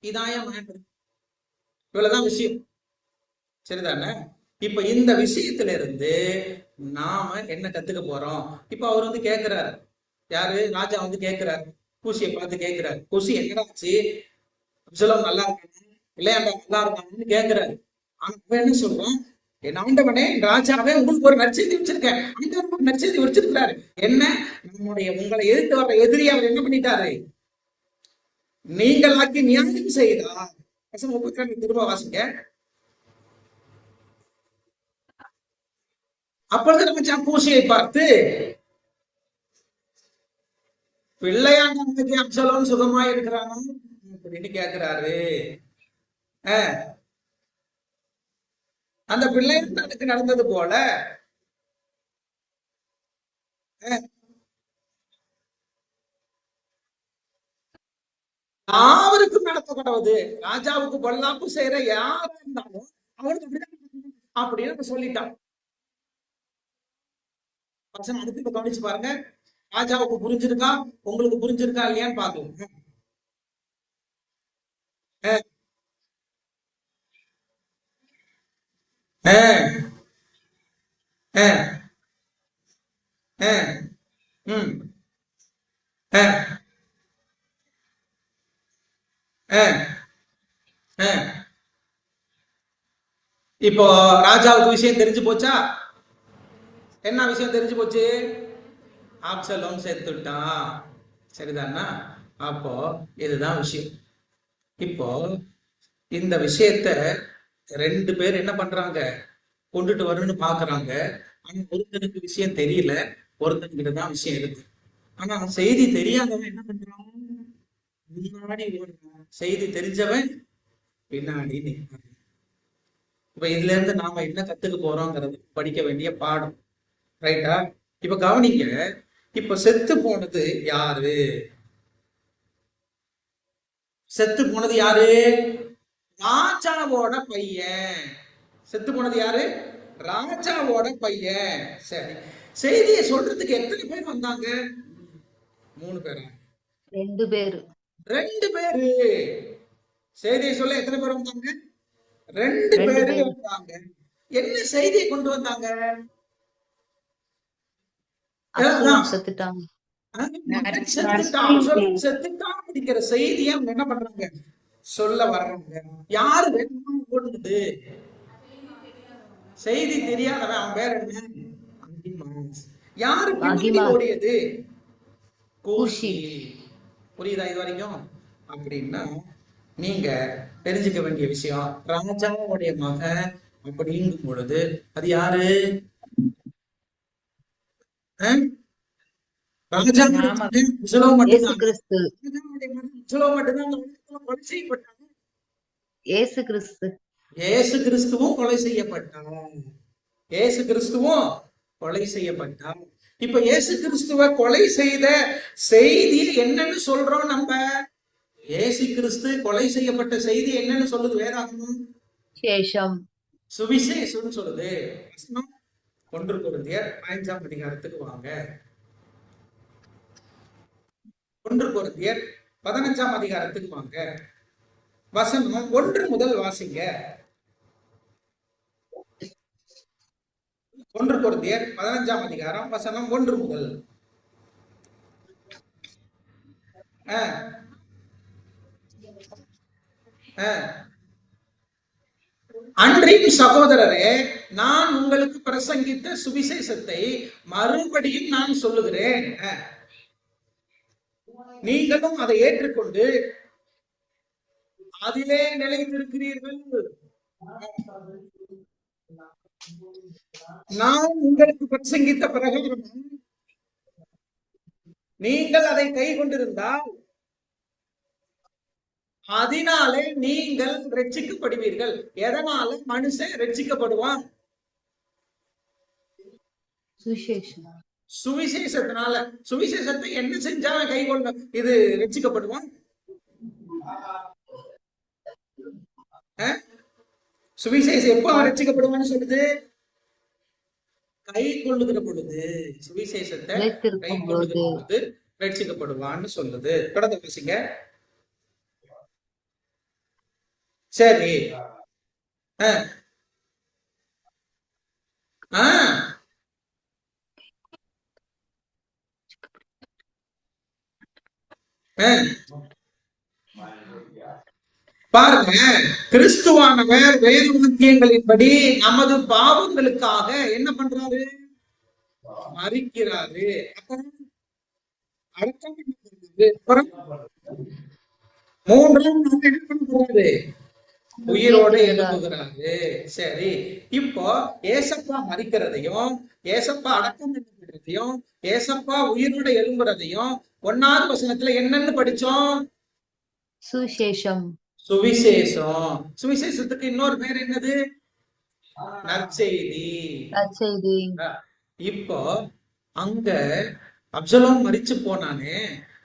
இதாய மேட்டர். இவ்வளவுதான் விஷயம். சரிதானே? இப்ப இந்த விஷயத்துல இருந்து நாம என்ன கத்துக்க போறோம்? இப்ப அவர் வந்து கேட்கிறாரு, யாரு? ராஜா வந்து கேட்கிறாரு, கூசியை பார்த்து கேட்கிறாரு, கூசி என்னடாச்சு, அப்சலோம் நல்லா இருக்காங்க இல்லையாண்டா நல்லா இருக்காங்கன்னு கேட்கிறாரு. ஆனா என்ன சொல்றான்? என் ஆண்டவனே, ராஜாவே, உங்களுக்கு ஒரு நற்செய்தி வச்சிருக்கேன். ஆண்டவர் ஒரு நற்செய்தி வச்சிருக்கிறாரு. என்ன? உங்களை எதிர்த்து வர்ற எதிரி அவர் என்ன பண்ணிட்டாரு? நீங்களாக்கி நியாயம் செய்தார். 32 திரும்ப வாசிங்க. அப்பொழுது ராஜா கூசியை பார்த்து, பிள்ளையாண்டவனுக்கு அப்சலோம் சுகமா இருக்கிறானோ அப்படின்னு கேட்கிறாரு. அந்த பிள்ளையாண்டனுக்கு நடந்தது போல யாருக்கும் நடத்த கடவுது. ராஜாவுக்கு பொல்லாப்பு செய்யற யாரா இருந்தாலும் அவனுக்கு அப்படிதான் அப்படின்னு சொல்லிட்டான். வசனம் அடுத்து கவனிச்சு பாருங்க. ராஜாவுக்கு புரிஞ்சிருக்கா, உங்களுக்கு புரிஞ்சிருக்கா இல்லையான்னு பாக்கலாம். இப்போ ராஜாவுக்கு விஷயம் தெரிஞ்சு போச்சா? என்ன விஷயம் தெரிஞ்சு போச்சு? அப்சலோம் செத்துட்டான். சரிதானா? அப்போ இதுதான் விஷயம். இப்போ இந்த விஷயத்த 2 பேர் என்ன பண்றாங்க, கொண்டுட்டு வரணும்னு பாக்குறாங்க. ஆனா ஒருத்தனுக்கு விஷயம் தெரியல, ஒருத்தனுக்கிட்ட தான் விஷயம் இருக்கு. ஆனா செய்தி தெரியாதவன் என்ன பண்றான், முன்னாடி ஓடுறான். செய்தி தெரிஞ்சவன் பின்னாடி நிற்கிறான். இப்ப இதுல இருந்து நாம என்ன கத்துக்க போறோங்கிறது படிக்க வேண்டிய பாடம். ரைட்டா? இப்ப கவனிங்க. இப்ப செத்து போனது யாரு? செத்து போனது யாரு? ராஜாவோட பையன். செத்து போனது யாரு? ராஜாவோட பையன். சரி, செய்தியை சொல்றதுக்கு எத்தனை பேர் வந்தாங்க? 3 பேரா? 2 பேரு. 2 பேரு. செய்தியை சொல்ல எத்தனை பேர் வந்தாங்க? 2 பேரு வந்தாங்க. என்ன செய்தியை கொண்டு வந்தாங்க? செத்துட்டாங்க. செத்துட்டான் அப்படிங்கிற செய்தியை அவங்க என்ன பண்றாங்க, சொல்ல வர்றாங்க. யாரு வேணுமா ஓடுனது? செய்தி தெரியாதவன். அவன் பேர் என்ன? அகிமாஸ். யாரு பின்னாடி ஓடியது? கூஷி. புரியுதா இது வரைக்கும்? அப்படின்னா நீங்க தெரிஞ்சுக்க வேண்டிய விஷயம், ராஜாவுடைய மகன் அப்படிங்கும் பொழுது அது யாரு? இயேசு கிறிஸ்துவும் கொலை செய்யப்பட்டான். இயேசு கிறிஸ்துவும் கொலை செய்யப்பட்டான். இப்ப இயேசு கிறிஸ்துவ கொலை செய்த செய்தி என்னன்னு சொல்றோம் நம்ம? இயேசு கிறிஸ்து கொலை செய்யப்பட்ட செய்தி என்னன்னு சொல்லுது வேதாகமம்? சுவிசேஷம் சொல்லுது. 1 கொரிந்தியர் 5ஆம் அதிகாரத்துக்கு வாங்க. 1 கொரிந்தியர் 15ஆம் அதிகாரத்துக்கு வாங்க. வசனம் 1 முதல் வாசிங்க. 1 கொரிந்தியர் 15ஆம் அதிகாரம் வசனம் 1 முதல். அன்றியும் சகோதரரே, நான் உங்களுக்கு பிரசங்கித்த சுவிசேஷத்தை மறுபடியும் நான் சொல்லுகிறேன். நீங்களும் அதை ஏற்றுக்கொண்டு அதிலே நிலைத்திருக்கிறீர்கள். நான் உங்களுக்கு பிரசங்கித்த பிரகாரம் நீங்கள் அதை கை கொண்டிருந்தால் அதனாலே நீங்கள் ரட்சிக்கப்படுவீர்கள். எதனால மனுஷன் ரட்சிக்கப்படுவான்? சுவிசேஷத்தினால. சுவிசேஷத்தை என்ன செஞ்சா கை கொண்ட இது ரட்சிக்கப்படுவான்? சுவிசேஷம் எப்ப அவன் ரட்சிக்கப்படுவான்னு சொல்லுது? கை கொள்ளுகிற பொழுது. சுவிசேஷத்தை கை கொள்ளுகிற பொழுது ரட்சிக்கப்படுவான்னு சொல்லுது. தொடர்ந்து பேசுங்க. சரி. பாருங்க, கிறிஸ்துவானவர் வேத வாக்கியங்களின்படி நமது பாவங்களுக்காக என்ன பண்றாரு? மரிக்கிறாரு. அப்புறம் 3ஆம் நாள் என்ன பண்றாரு? உயிரோட எழுப்புகிறாரு. சரி, இப்போ ஏசப்பா மரிக்கிறதையும் ஏசப்பா அடக்கம் பண்ணப்படுறதையும் ஏசப்பா உயிரோட எழும்புறதையும் 1ஆவது வசனத்துல என்னன்னு படிச்சோம்? சுவிசேஷம். சுவிசேஷம். சுவிசேஷத்துக்கு இன்னொரு பேர் என்னது? நற்செய்தி. நற்செய்தி. இப்போ அங்க அப்சலோம் மரிச்சு போனானே,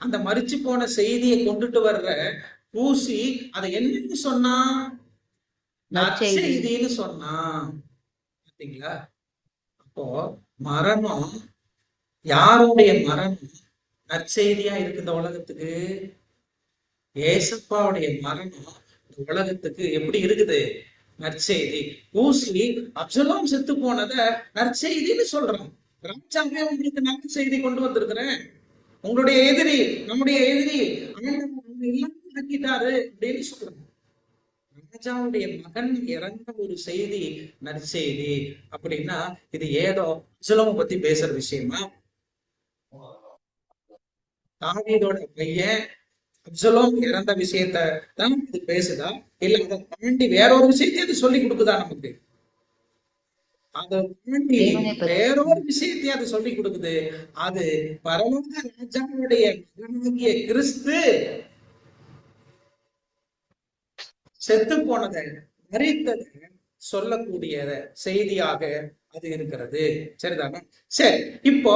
அந்த மரிச்சு போன செய்தியை கொண்டுட்டு வர்ற கூசி அதை என்னன்னு சொன்னா? நற்செய்தின்னு சொன்னான். பார்த்தீங்களா? அப்போ மரணம், யாருடைய மரணம் நற்செய்தியா இருக்கு இந்த உலகத்துக்கு? ஏசப்பாவுடைய மரணம் இந்த உலகத்துக்கு எப்படி இருக்குது? நற்செய்தி. ஊசி அப்சலோம் செத்து போனத நற்செய்தின்னு சொல்றான். ராஜாவே உங்களுக்கு நல்ல செய்தி கொண்டு வந்திருக்கிறேன், உங்களுடைய எதிரி, நம்முடைய எதிரி ஆண்டவர் எல்லாம் ஆக்கிட்டாரு அப்படின்னு சொல்றாங்க. ராஜாவுடைய மகன் இறந்த ஒரு செய்தி நற்செய்தி அப்படின்னா இது ஏதோ அப்சலோம் பத்தி பேசுற விஷயமா? தாவீதோட பையன் அப்சலோம் இறந்த விஷயத்த தான் இது பேசுதா, இல்ல அதை தாண்டி வேற ஒரு விஷயத்தையும் அது சொல்லி கொடுக்குதா நமக்கு? அதை தாண்டி தேவனை பற்றி. வேறொரு விஷயத்தையும் அது சொல்லி கொடுக்குது. அது பரலோக ராஜாவுடைய மகனாகிய கிறிஸ்து செத்து போனதை, மரித்ததை சொல்லக்கூடிய செய்தியாக அது இருக்கிறது. சரிதானே? சரி, இப்போ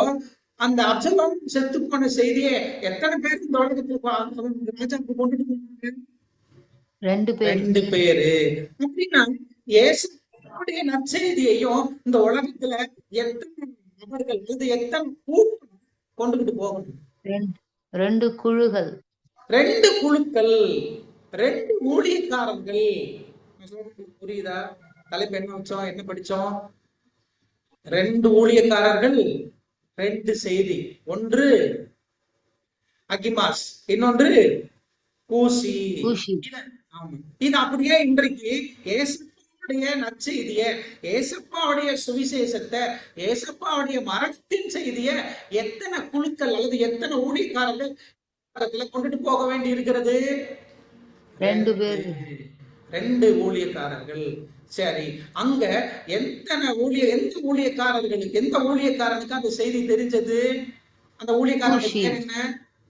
அந்த அப்சலோம் செத்து போன செய்தியை எத்தனை பேர் இந்த உலகத்துல ராஜாவுக்கு கொண்டுட்டு போனாங்க? 2 பேர். 2 பேரு. அப்படின்னா இயேசுடைய நற்செய்தியையும் இந்த உலகத்துல எத்தனை நபர்கள், இது எத்தனை கூட்டம் கொண்டுகிட்டு போகணும்? 2 குழுக்கள். 2 குழுக்கள், 2 ஊழியக்காரர்கள். நான் சொல்றது புரியுதா? தலைப்பு என்ன வச்சோம், என்ன படிச்சோம்? 2 ஊழியக்காரர்கள், 2 செய்தி. ஒன்று அகிமாஸ், இன்னொன்று கூசி. கூஷி. ஆமா, இது அப்படியே இன்றைக்கு ஏசப்பாவுடைய நற்செய்திய, ஏசப்பாவுடைய சுவிசேஷத்தை, ஏசப்பாவுடைய மரணத்தின் செய்திய எத்தனை குழுக்கள் அல்லது எத்தனை ஊழியக்காரர்கள் கொண்டுட்டு போக வேண்டி இருக்கிறது? 2 பேர். 2 ஊழியக்காரர்கள். சரி, அங்க எந்த ஊழியக்காரர்களுக்கு, எந்த ஊழியக்காரனுக்கு அந்த செய்தி தெரிஞ்சது? அந்த ஊழியக்காரனுக்கு கூஷி. பேர் என்ன?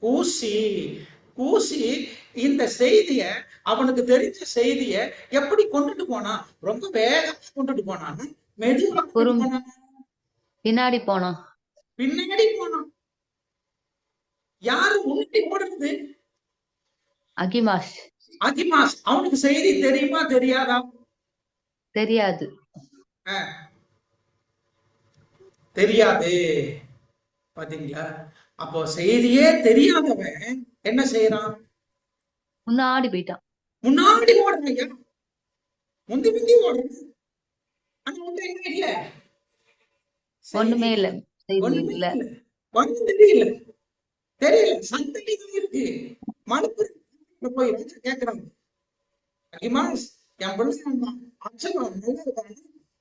கூசி. கூசி இந்த செய்திய, அவனுக்கு தெரிஞ்ச செய்திய எப்படி கொண்டுட்டு போனான்? ரொம்ப வேகமா கொண்டுட்டு போனான், மெதுவா கொண்டுட்டு போனான், பின்னாடி போனோம். பின்னாடி போனான். யாரு முன்னாடி ஓடுறது? அகிமாஸ். அகிமாஸ். அவனுக்கு செய்தி தெரியுமா தெரியாதா? தெரியாது. தெரியாது. பாத்தீங்களா? அப்போ செய்தியே தெரியாதவன் என்ன செய்யறான்? முன்னாடி போயிட்டான். முன்னாடி ஓடுறான். ஐயா, முந்தி முந்தி ஓடுறான். ஆனா ஒண்ணு என்ன இல்ல, ஒண்ணுமே இல்ல. செய்தி ஒண்ணுமே இல்ல. இல்ல, ஒண்ணும் தெரியல, தெரியல. சந்தடி தான் இருக்கு. மனுப்புற போய் ராஜா கேக்குறாங்க, அகிமாஸ், என் பிள்ளை அச்சனம் நல்லா இருக்காங்க,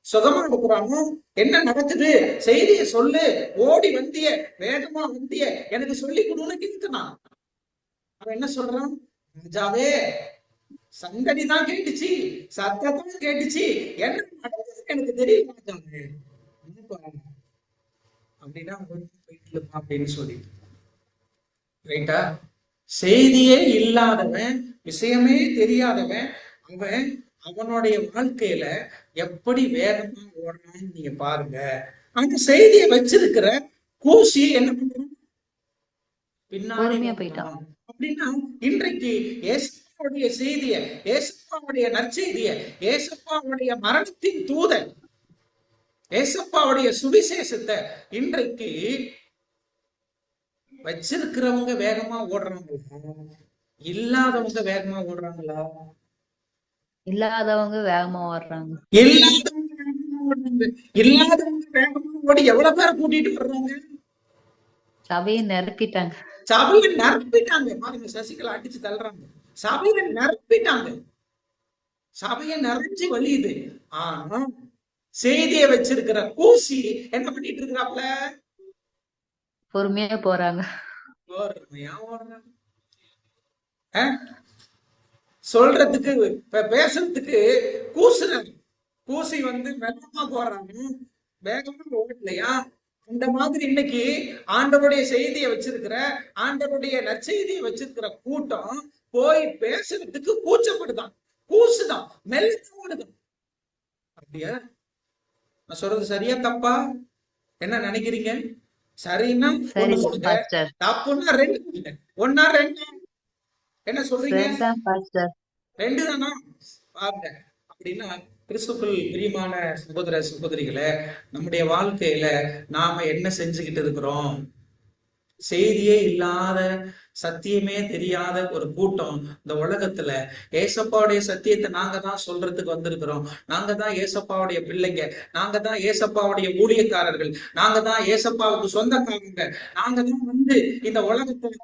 சுகமா இருக்கிறாங்க, என்ன நடக்குது, செய்திய சொல்லு, ஓடி வந்திய, வேகமா வந்திய, எனக்கு சொல்லி கொடுன்னு கேட்கணும். அவன் என்ன சொல்றான்? ராஜாவே, சங்கடி தான் கேட்டுச்சு, சத்தத்தான் கேட்டுச்சு, என்ன நடந்தது எனக்கு தெரியல ராஜாவே அப்படின்னா அப்படின்னு சொல்லிட்டு, ரைட்டா? செய்தியே இல்லாதவன், விஷயமே தெரியாதவன், அவன் அவனுடைய வாழ்க்கையில எப்படி வேகமா ஓடுறான்னு நீங்க பாருங்க. அந்த செய்தியை வச்சிருக்கிற கூசி என்ன பண்றான்? பின்னாடி பொறுமையா போயிட்டான். அப்படின்னா இன்றைக்கு ஏசப்பாவுடைய செய்திய, ஏசப்பாவுடைய நற்செய்திய, ஏசப்பாவுடைய மரணத்தின் தூதன், ஏசப்பாவுடைய சுவிசேஷத்தை இன்றைக்கு வச்சிருக்கிறவங்க வேகமா ஓடுறாங்களா, இல்லாதவங்க வேகமா ஓடுறாங்களா? இல்லாதவங்க வேகமா ஓடுறாங்க. இல்லாதவங்க வேகமா ஓடுறாங்க. இல்லாதவங்க வேகமா ஓடி எவ்வளவு பேரை கூட்டிட்டு வர்றாங்க? சபையை நிரப்பிட்டாங்க. சபையை நிரப்பிட்டாங்க. பாருங்க, சசிகலா அடிச்சு தள்ளுறாங்க. சபையை நிரப்பிட்டாங்க. சபையை நிறைஞ்சு வழியுது. ஆனா செய்தியை வச்சிருக்கிற கூசி என்ன பண்ணிட்டு இருக்கிறாப்ல? பொறுமையா போறாங்க. பொறுமையா ஓடுறாங்க. சொல்றதுக்கு, பேசுறதுக்கு கூசுறாங்க. கூசி மெல்லமா போறாங்க, வேகமா ஓடலையா? அந்த மாதிரி இன்னைக்கு ஆண்டவருடைய செய்தியை வச்சிருக்கிற, ஆண்டவருடைய நற்செய்தியை வச்சிருக்கிற கூட்டம் போய் பேசுறதுக்கு கூச்சப்படுதான், கூசுதான், மெல்ல ஓடுதான். அப்படியா? நான் சொல்றது சரியா தப்பா? என்ன நினைக்கிறீங்க? சரின்னா சரி ஒண்ணு கொடுங்க, பாஸ்டர். தப்புன்னா 2 கொடுங்க. 1 ஆ 2? என்ன சொல்றீங்க? சரிதான் பாஸ்டர். 2 தானா? பாருங்க. அப்படின்னா கிறிஸ்துக்குள் பிரியமான சகோதர சகோதரிகளை, நம்முடைய வாழ்க்கையில நாம என்ன செஞ்சுக்கிட்டு இருக்கிறோம்? செய்தியே இல்லாத, சத்தியமே தெரியாத ஒரு கூட்டம் இந்த உலகத்துல ஏசப்பாவுடைய சத்தியத்தை நாங்க தான் சொல்றதுக்கு வந்திருக்கிறோம். நாங்க தான் ஏசப்பாவுடைய பிள்ளைங்க, நாங்க தான் ஏசப்பாவுடைய ஊழியக்காரர்கள், நாங்க தான் ஏசப்பாவுக்கு சொந்தக்காரங்க, நாங்க தான் இந்த உலகத்துல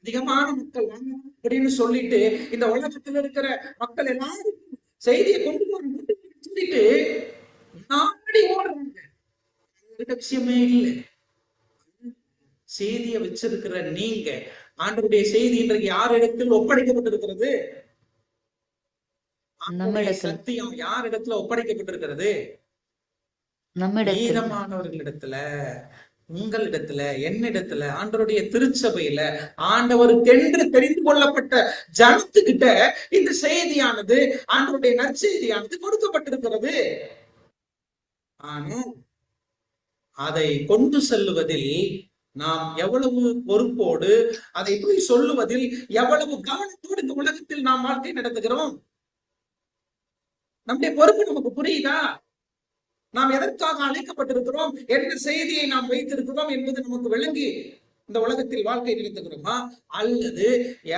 அதிகமான மக்கள் நாங்க அப்படின்னு சொல்லிட்டு இந்த உலகத்துல இருக்கிற மக்கள் எல்லாரும் செய்தியை கொண்டு போறாங்க சொல்லிட்டு நாடி ஓடுறாங்க. விஷயமே இல்லை. செய்தியை வச்சிருக்கிற நீங்க, ஆண்டவருடைய செய்தி இன்றைக்கு யாரிடத்தில் ஒப்படைக்கப்பட்டிருக்கிறது? சத்தியம் யாரிடத்துல ஒப்படைக்கப்பட்டிருக்கிறது? மீதமானவர்களிடத்துல, உங்களிடத்துல, என்னிடத்துல, ஆண்டவருடைய திருச்சபையில ஆண்டவருக்கென்று தெரிந்து கொள்ளப்பட்ட ஜனத்துக்கிட்ட இந்த செய்தியானது, ஆண்டவருடைய நற்செய்தியானது கொடுக்கப்பட்டிருக்கிறது. ஆனா அதை கொண்டு செல்லுவதில் நாம் எவ்வளவு பொறுப்போடு, அதை போய் சொல்லுவதில் எவ்வளவு கவனத்தோடு இந்த உலகத்தில் நாம் வாழ்க்கை நடத்துகிறோம்? நம்முடைய பொறுப்பு நமக்கு புரியுதா? நாம் எதற்காக அழைக்கப்பட்டிருக்கிறோம், என்ன செய்தியை நாம் வைத்திருக்கிறோம் என்பது நமக்கு விளங்கி இந்த உலகத்தில் வாழ்க்கை நடத்துகிறோமா? அல்லது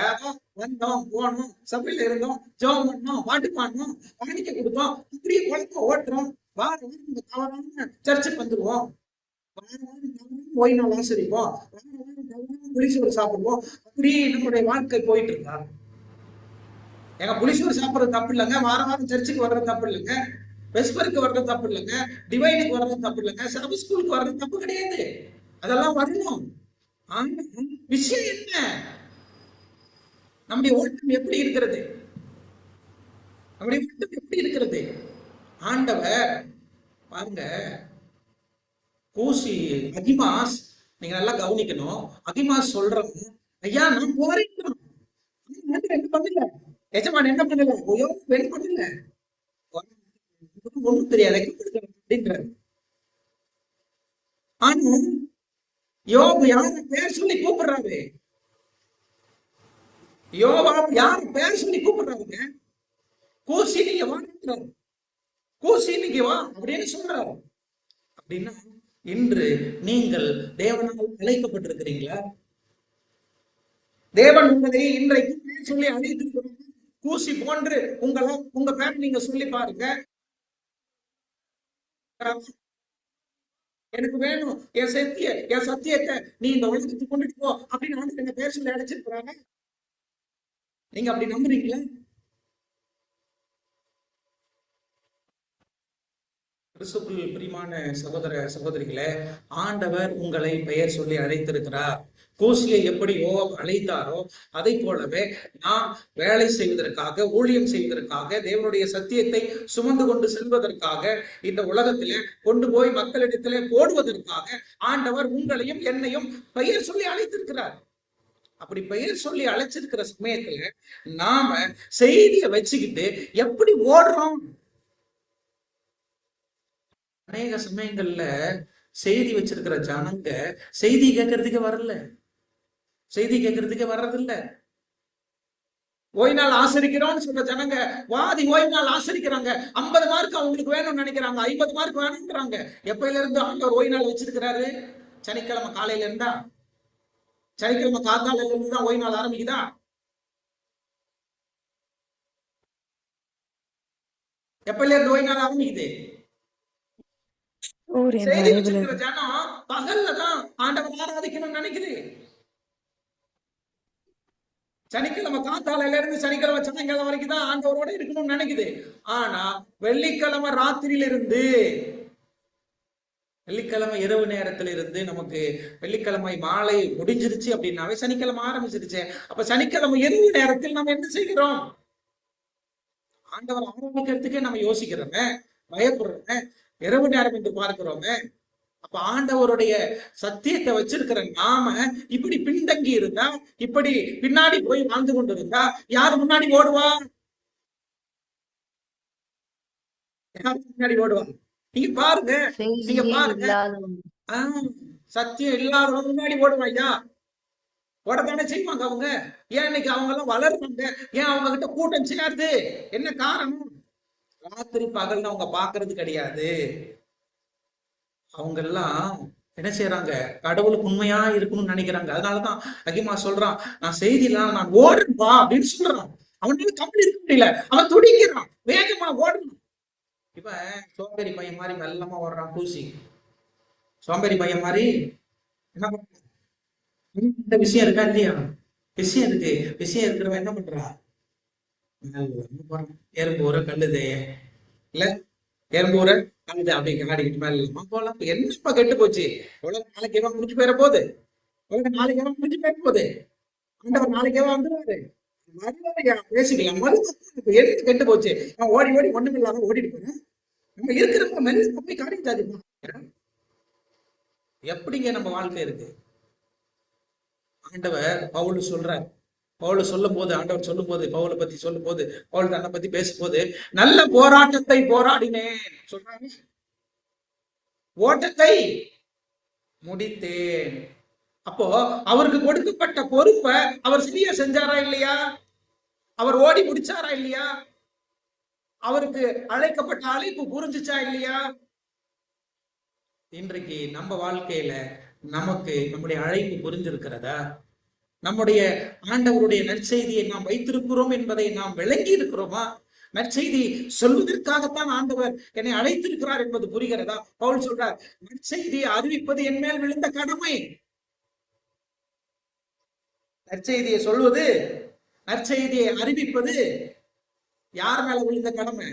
ஏதோ வந்தோம், போனோம், சபையில இருந்தோம், ஜெபம் பண்ணோம், பாட்டு பாடணும், காணிக்கை கொடுத்தோம், இப்படியே குழப்ப ஓட்டுறோம், வாரம் இந்த தவறான சர்ச்சுக்கு வந்துடுவோம், ஓய் நாள் ஆசிரிப்போம், புளிசோறு சாப்பிடுவோம், அப்படியே நம்முடைய வாழ்க்கை போயிட்டு இருக்கா? எங்க புளிசோறு சாப்பிடுறது தப்பு இல்லைங்க, வாரம் வாரம் சர்ச்சுக்கு வர்றது தப்பு இல்லைங்க, வெஸ்பருக்கு வர்றது தப்பு இல்லைங்க, டிவைனுக்கு வர்றது தப்பு இல்லைங்க, சபை ஸ்கூலுக்கு வர்றது தப்பு கிடையாது, அதெல்லாம் வரணும். ஆனா விஷயம் என்ன? நம்முடைய ஓட்டம் எப்படி இருக்கிறது? நம்முடைய ஓட்டம் எப்படி இருக்கிறது? ஆண்டவர் பாருங்க, கூசி அகிமாஸ், நீங்க நல்லா கவனிக்கணும். அகிமாஸ் சொல்றோம், ஐயா நான் போறேன், என்ன பண்ணல எஜமான், என்ன பண்ணல, என்ன பண்ணல, ஒண்ணும் தெரியாது அப்படின்றாரு. ஆனா யோபு யார பேர் சொல்லி கூப்பிடுறாரு? யோபா யார் பேர் சொல்லி கூப்பிடுறாருங்க? கூசி நீங்க வான்றாரு, கூசி நீங்க வா அப்படின்னு சொல்றாரு. அப்படின்னா இன்று நீங்கள் தேவனால் அழைக்கப்பட்டிருக்கிறீங்களா? தேவன் உங்களை இன்றைக்கு பேர் சொல்லி அழைத்திருக்கிறாங்க. கூசி போன்று உங்க பேரை நீங்க சொல்லி பாருங்க. எனக்கு வேணும் என் சத்தியத்தை நீ இந்த உலகத்துக்கு கொண்டுட்டு போ அப்படின்னு என்ன பேர் சொல்லி அழைச்சிருக்கிறாங்க. நீங்க அப்படி நம்புறீங்களா? கிறிஸ்துவுக்குள் பிரியமான சகோதர சகோதரிகளே, ஆண்டவர் உங்களை பெயர் சொல்லி அழைத்திருக்கிறார். கூசியை எப்படி யோவாப் அழைத்தாரோ அதை போலவே நாம் வேலை செய்வதற்காக, ஊழியம் செய்வதற்காக, தேவனுடைய சத்தியத்தை சுமந்து கொண்டு செல்வதற்காக, இந்த உலகத்திலே கொண்டு போய் மக்களிடத்திலே போடுவதற்காக ஆண்டவர் உங்களையும் என்னையும் பெயர் சொல்லி அழைத்திருக்கிறார். அப்படி பெயர் சொல்லி அழைச்சிருக்கிற சமயத்துல நாம செய்தியை வச்சுக்கிட்டு எப்படி ஓடுறோம்? அநேக சமயங்கள்ல செய்தி வச்சிருக்கிற ஜனங்க செய்தி கேட்கறதுக்கு வரல, செய்தி கேட்கறதுக்கு வர்றதில்ல. ஓய் நாள் ஆசரிக்கிறோம்னு சொல்ற ஜனங்க வாதி ஓய் நாள் ஆசரிக்கிறாங்க. 50 மார்க் அவங்களுக்கு வேணும்னு நினைக்கிறாங்க, 50 மார்க் வேணும்ன்றாங்க. எப்பயில இருந்து ஆண்டவர் ஓய் நாள் வச்சிருக்கிறாரு? சனிக்கிழமை காலையில இருந்தா? சனிக்கிழமை காத்தாலையில இருந்துதான் ஓய் நாள் ஆரம்பிக்குதா? எப்பயில இருந்து ஓய் நாள் ஆரம்பிக்குது? செய்தி வச்சிருக்கிற ஜனம் பகல்லதான் ஆண்டவர் ஆராதிக்கணும்னு நினைக்குது. சனிக்கிழமை காத்தாலையில இருந்து சனிக்கிழமை சாயங்காலம் வரைக்கும் தான் ஆண்டவரோட இருக்கணும்னு நினைக்குது. ஆனா வெள்ளிக்கிழமை ராத்திரியில இருந்து, வெள்ளிக்கிழமை இரவு நேரத்துல இருந்து, நமக்கு வெள்ளிக்கிழமை மாலை முடிஞ்சிருச்சு அப்படின்னாவே சனிக்கிழமை ஆரம்பிச்சிருச்சு. அப்ப சனிக்கிழமை இரவு நேரத்தில் நம்ம என்ன செய்கிறோம்? ஆண்டவர் ஆரம்பிக்கிறதுக்கே நம்ம யோசிக்கிறோமே, பயப்படுறோமே, இரவு நேரம் என்று பார்க்கிறோமே. அப்ப ஆண்டவருடைய சத்தியத்தை வச்சிருக்கிற நாம இப்படி பின்தங்கி இருந்தா, இப்படி பின்னாடி போய் வாழ்ந்து கொண்டு இருந்தா யாரு முன்னாடி ஓடுவா? யாரு முன்னாடி ஓடுவா? நீங்க பாருங்க, நீங்க பாருங்க. சத்தியம் இல்லாதவங்க முன்னாடி ஓடுவாய்யா? ஓடத்தானே செய்வாங்க அவங்க. ஏன் இன்னைக்கு அவங்க எல்லாம் வளர்றாங்க? ஏன் அவங்க கிட்ட கூட்டம் சேருது? என்ன காரணம்? ராத்திரி பகல்னு அவங்க பாக்குறது கிடையாது. அவங்க எல்லாம் என்ன செய்யறாங்க? கடவுளுக்கு உண்மையா இருக்கணும்னு நினைக்கிறாங்க. அதனாலதான் அகிமா சொல்றான், நான் செய்திலாம் நான் ஓடுறேன்பா அப்படின்னு சொல்றான். அவனால கம்பெனி இருக்க முடியல, அவன் துடிக்கிறான், வேகமா ஓடுறான். இவன் சோம்பேறி பையன் மாதிரி மெல்லமா ஓடுறான். பூசி சோம்பேறி பையன் மாதிரி என்ன பண்றான்? இந்த விஷயம் இருக்கா இல்லையா? விஷயம் இருக்கு. விஷயம் இருக்கிறவன் என்ன பண்றான்? எறும்பு ஊற கல்லுதே இல்ல, எறும்பு ஊற கல்லுது அப்படி ஆடிக்கிட்டு மேல இல்லாம போலாம். என்னப்பா கெட்டு போச்சு? எவ்வளவு நாளைக்கு எவன் முடிஞ்சு போயிட போகுது? எவ்வளவு நாளைக்கு எவன் முடிஞ்சு போயிட போகுது? ஆண்டவர் நாளைக்கு எவன் வந்துருவாரு. பேசிக்கலாம் மருந்து என்ன கெட்டு போச்சு? அவன் ஓடி ஓடி ஒண்ணும் இல்லாம ஓடிட்டு போறேன். நம்ம இருக்கிறப்ப மெல்ல தப்பி காரியம் சாதிப்போம். எப்படிங்க நம்ம வாழ்க்கை இருக்கு? ஆண்டவர் பவுல் சொல்றார். பவுல சொல்லும் போது, ஆண்டவர் சொல்லும் போது, பவுலை பத்தி சொல்லும் போது, பவுல் தன்னை பத்தி பேசும்போது, நல்ல போராட்டத்தை போராடினேன் சொல்றாங்க, ஓட்டத்தை முடித்தேன். அப்போ அவருக்கு கொடுக்கப்பட்ட பொறுப்பை அவர் சரியா செஞ்சாரா இல்லையா? அவர் ஓடி முடிச்சாரா இல்லையா? அவருக்கு அழைக்கப்பட்ட அழைப்பு புரிஞ்சுச்சா இல்லையா? இன்றைக்கு நம்ம வாழ்க்கையில நமக்கு நம்முடைய அழைப்பு புரிஞ்சிருக்கிறதா? நம்முடைய ஆண்டவருடைய நற்செய்தியை நாம் வைத்திருக்கிறோம் என்பதை நாம் விளங்கி இருக்கிறோமா? நற்செய்தி சொல்வதற்காகத்தான் ஆண்டவர் என்னை அழைத்திருக்கிறார் என்பது புரிகிறதா? பவுல் சொல்றார், நற்செய்தியை அறிவிப்பது என் மேல் விழுந்த கடமை. நற்செய்தியை சொல்வது, நற்செய்தியை அறிவிப்பது யார் மேல விழுந்த கடமை?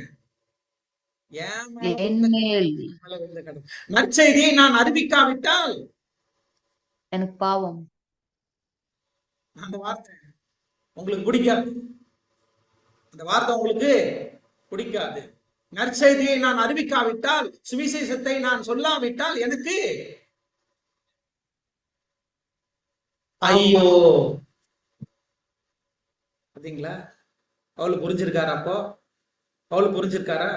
ஏன் மேல விழுந்த கடமை. நற்செய்தியை நான் அறிவிக்காவிட்டால் எனக்கு பாவம். அந்த வார்த்தை உங்களுக்கு பிடிக்காது. அந்த வார்த்தை உங்களுக்கு பிடிக்காது. நற்செய்தியை நான் அறிவிக்காவிட்டால், சுவிசேஷத்தை நான் சொல்லாவிட்டால் எனக்கு ஐயோ. பாத்தீங்களா? பவுல் புரிஞ்சிருக்காரா? அப்போ பவுல் புரிஞ்சிருக்காரா?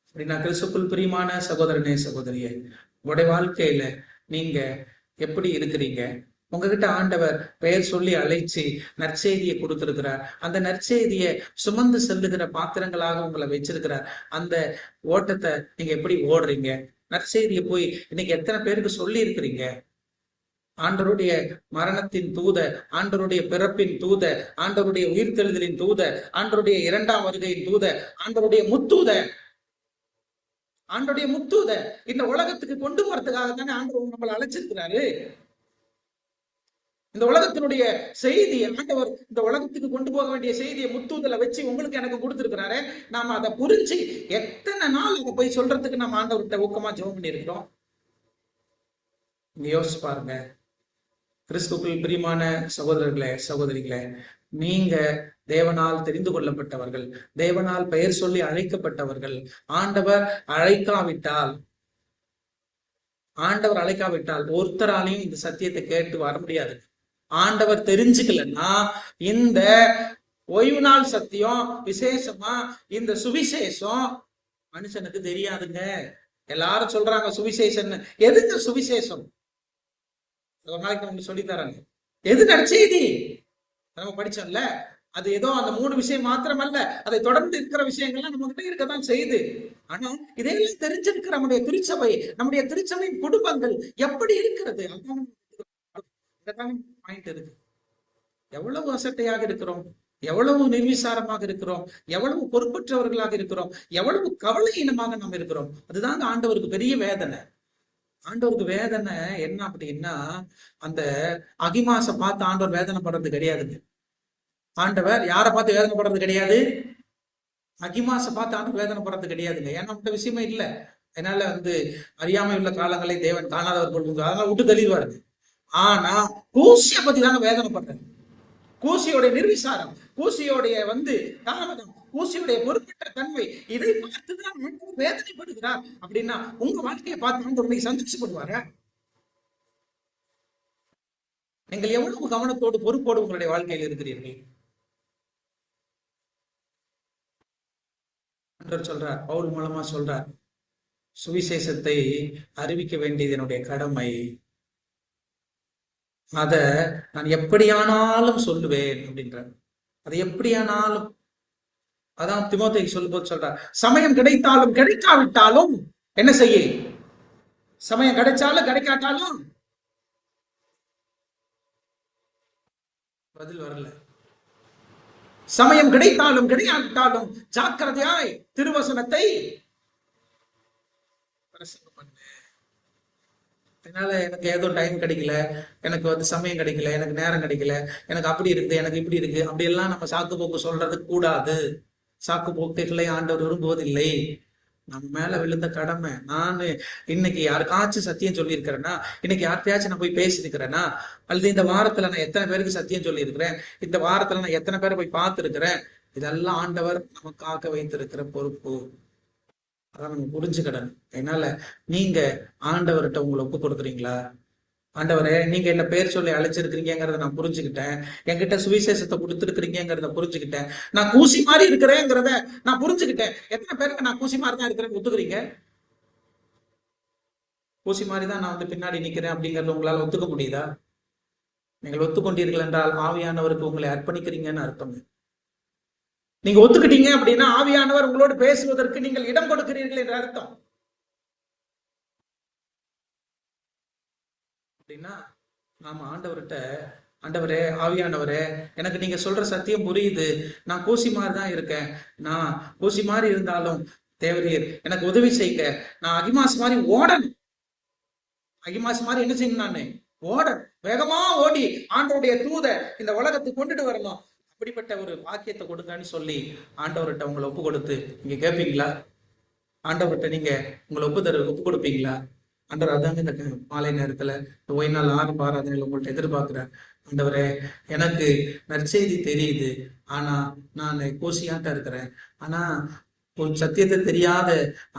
அப்படின்னா கிறிஸ்துவுக்குள் பிரியமான சகோதரனே சகோதரியே, உங்களுடைய வாழ்க்கையில நீங்க எப்படி இருக்கிறீங்க? உங்ககிட்ட ஆண்டவர் பெயர் சொல்லி அழைச்சி நற்செய்தியை கொடுத்திருக்கிறார். அந்த நற்செய்தியை சுமந்து செல்லுகிற பாத்திரங்களாக உங்களை வச்சிருக்கிறார். அந்த ஓட்டத்தை நீங்க எப்படி ஓடுறீங்க? நற்செய்தியை போய் இன்னைக்கு எத்தனை பேருக்கு சொல்லி இருக்கிறீங்க? ஆண்டவருடைய மரணத்தின் தூத, ஆண்டவருடைய பிறப்பின் தூத, ஆண்டவருடைய உயிர்த்தெழுதலின் தூத, ஆண்டவருடைய இரண்டாம் வருகையின் தூத, ஆண்டவருடைய முத்தூத, ஆண்டவருடைய முத்தூத இந்த உலகத்துக்கு கொண்டு போறதுக்காக தானே ஆண்டவர் நம்மளை அழைச்சிருக்கிறாரு. இந்த உலகத்தினுடைய செய்தி ஆண்டவர் இந்த உலகத்துக்கு கொண்டு போக வேண்டிய செய்தியை முத்தூதல வச்சு உங்களுக்கு எனக்கு கொடுத்திருக்கிறாரு. நாம அதை புரிஞ்சு எத்தனை நாள் அதை போய் சொல்றதுக்கு நம்ம ஆண்டவர்கிட்ட ஊக்கமா ஜெபம் பண்ணி இருக்கிறோம். நீங்க யோசிச்சு பாருங்க. கிறிஸ்துவுக்குள் பிரியமான சகோதரர்களே சகோதரிகளே, நீங்க தேவனால் தெரிந்து கொள்ளப்பட்டவர்கள், தேவனால் பெயர் சொல்லி அழைக்கப்பட்டவர்கள். ஆண்டவர் அழைக்காவிட்டால் ஒருத்தராலையும் இந்த சத்தியத்தை கேட்டு வர முடியாது. ஆண்டவர் தெரிஞ்சுக்கலன்னா இந்த ஓய்வு நாள் சத்தியம், விசேஷமா இந்த சுவிசேஷம் மனுஷனுக்கு தெரியாதுங்க. எல்லாரும் சொல்றாங்க சுவிசேஷம். எதுங்க சுவிசேஷம்? ஒரு நாளைக்கு நம்ம சொல்லி தராங்க. எது நற்செய்தி? நம்ம படிச்சோம்ல, அது ஏதோ அந்த 3 விஷயம் மாத்திரமல்ல, அதை தொடர்ந்து இருக்கிற விஷயங்கள்லாம் நம்ம கிட்ட இருக்கதான் செய்யுது. ஆனா இதையெல்லாம் தெரிஞ்சிருக்கிற நம்முடைய திருச்சபை, நம்முடைய திருச்சபையின் குடும்பங்கள் எப்படி இருக்கிறது? பாயிண்ட் இருக்கு. எவ்வளவு அசட்டையாக இருக்கிறோம், எவ்வளவு நிர்விசாரமாக இருக்கிறோம், எவ்வளவு பொறுப்பற்றவர்களாக இருக்கிறோம், எவ்வளவு கவலையினமாக நாம் இருக்கிறோம். அதுதாங்க ஆண்டவருக்கு பெரிய வேதனை. ஆண்டவருக்கு வேதனை என்ன அப்படின்னா, அந்த அகிமாசை பார்த்து ஆண்டவர் வேதனை படுறது கிடையாதுங்க. ஆண்டவர் யாரை பார்த்து வேதனை படுறது கிடையாது? அகிமாசை பார்த்து ஆண்டவர் வேதனை படுறது கிடையாதுங்க. ஏன்னா அந்த விஷயமே இல்லை. அதனால அறியாமை உள்ள காலங்களை தேவன் காணாதவர் கொள்ளுங்க, அதனால விட்டு தள்ளிடுவாரு. ஆனா கூசியை பத்தி தாங்க வேதனை பண்றாரு. கூசியோடைய நிர்விசாரம், கூசியோடைய தாமதம், கூசியுடைய பொறுப்பற்ற தன்மை, இதை பார்த்துதான் ஆண்டவர் வேதனைப்படுகிறார். அப்படின்னா உங்க வாழ்க்கையை பார்த்து ஆண்டவர் சந்தோஷப்படுவாரா? நீங்கள் எவ்வளவு கவனத்தோடு பொறுப்போடு உங்களுடைய வாழ்க்கையில் இருக்கிறீர்கள்? ஆண்டவர் சொல்றார், பவுல் மூலமா சொல்றார், சுவிசேஷத்தை அறிவிக்க வேண்டியது என்னுடைய கடமை. அத நான் எப்படியானாலும் சொல்லுவேன் அப்படின்றார். அது எப்படியானாலும் அதான் தீமோத்தேயுக்கு சொல்லும்போது சொல்றார், சமயம் கிடைத்தாலும் கிடைக்காவிட்டாலும் என்ன செய்ய, சமயம் கிடைச்சாலும் கிடைக்காட்டாலும். பதில் வரல. சமயம் கிடைத்தாலும் கிடைக்காவிட்டாலும் ஜாக்கிரதையாய் திருவசனத்தை பிரசங்கம் பண்ணு. அதனால எனக்கு ஏதோ டைம் கிடைக்கல, எனக்கு சமயம் கிடைக்கல, எனக்கு நேரம் கிடைக்கல, எனக்கு அப்படி இருக்குது, எனக்கு இப்படி இருக்கு, அப்படி எல்லாம் நம்ம சாக்கு போக்கு சொல்றது கூடாது. சாக்கு போக்குகளை ஆண்டவர் விரும்புவதில்லை. நம்ம மேல விழுந்த கடமை. நான் இன்னைக்கு யாருக்காச்சும் சத்தியம் சொல்லியிருக்கிறேன்னா, இன்னைக்கு யார்கிட்டயாச்சும் நான் போய் பேசியிருக்கிறேன்னா, அல்லது இந்த வாரத்துல நான் எத்தனை பேருக்கு சத்தியம் சொல்லியிருக்கிறேன், இந்த வாரத்துல நான் எத்தனை பேரை போய் பார்த்துருக்கிறேன், இதெல்லாம் ஆண்டவர் நமக்காக வைத்திருக்கிற பொறுப்பு. அதான் நம்ம புரிஞ்சுக்கிடணும். அதனால நீங்க ஆண்டவர்கிட்ட உங்களை ஒப்பு கொடுக்குறீங்களா? ஆண்டவரே, நீங்க என்ன பேர் சொல்லி அழைச்சிருக்கிறீங்கிறத நான் புரிஞ்சுக்கிட்டேன், என்கிட்ட சுவிசேஷத்தை கொடுத்துருக்கிறீங்கிறத புரிஞ்சுக்கிட்டேன், நான் கூசி மாதிரி இருக்கிறேங்கிறத நான் புரிஞ்சுக்கிட்டேன். எத்தனை பேருக்கு நான் கூசி மாதிரி தான் இருக்கிறேன்னு ஒத்துக்கிறீங்க? கூசி மாதிரி தான் நான் பின்னாடி நிக்கிறேன் அப்படிங்கறத உங்களால ஒத்துக்க முடியுதா? நீங்கள் ஒத்துக்கொண்டீர்கள் என்றால் ஆவியானவருக்கு உங்களை அர்ப்பணிக்கிறீங்கன்னு அர்த்தம். நீங்க ஒத்துக்கிட்டீங்க அப்படின்னா ஆவியானவர் உங்களோடு பேசுவதற்கு நீங்கள் இடம் கொடுக்கிறீர்கள் என்ற அர்த்தம். அப்படின்னா நாம ஆண்டவர்கிட்ட, ஆண்டவரே, ஆவியானவரே, எனக்கு நீங்க சொல்ற சத்தியம் புரியுது, நான் கூசி மாதிரி தான் இருக்கேன், நான் கூசி மாதிரி இருந்தாலும் தேவரீர் எனக்கு உதவி செய்யுங்க, நான் அகிமாஸ் மாதிரி ஓடணும். அகிமாஸ் மாதிரி என்ன செய்யணும்? நானு ஓடணும், வேகமா ஓடி ஆண்டவருடைய தூத இந்த உலகத்துக்கு கொண்டுட்டு வரணும். அப்படிப்பட்ட ஒரு வாக்கியத்தை கொடுங்கன்னு சொல்லி ஆண்டவர்கிட்ட உங்களை ஒப்பு கொடுத்து நீங்க கேட்பீங்களா? ஆண்டவர்கிட்ட நீங்க உங்களை ஒப்பு கொடுப்பீங்களா? ஆண்டவர் அதாங்க இந்த மாலை நேரத்துல இந்த ஓய்வு நாள் ஆரம்ப ஆராதனையில உங்கள்ட்ட எதிர்பார்க்கிறேன். ஆண்டவரே, எனக்கு நற்செய்தி தெரியுது, ஆனா நான் கோசியாட்டா இருக்கிறேன், ஆனா சத்தியத்தை தெரியாத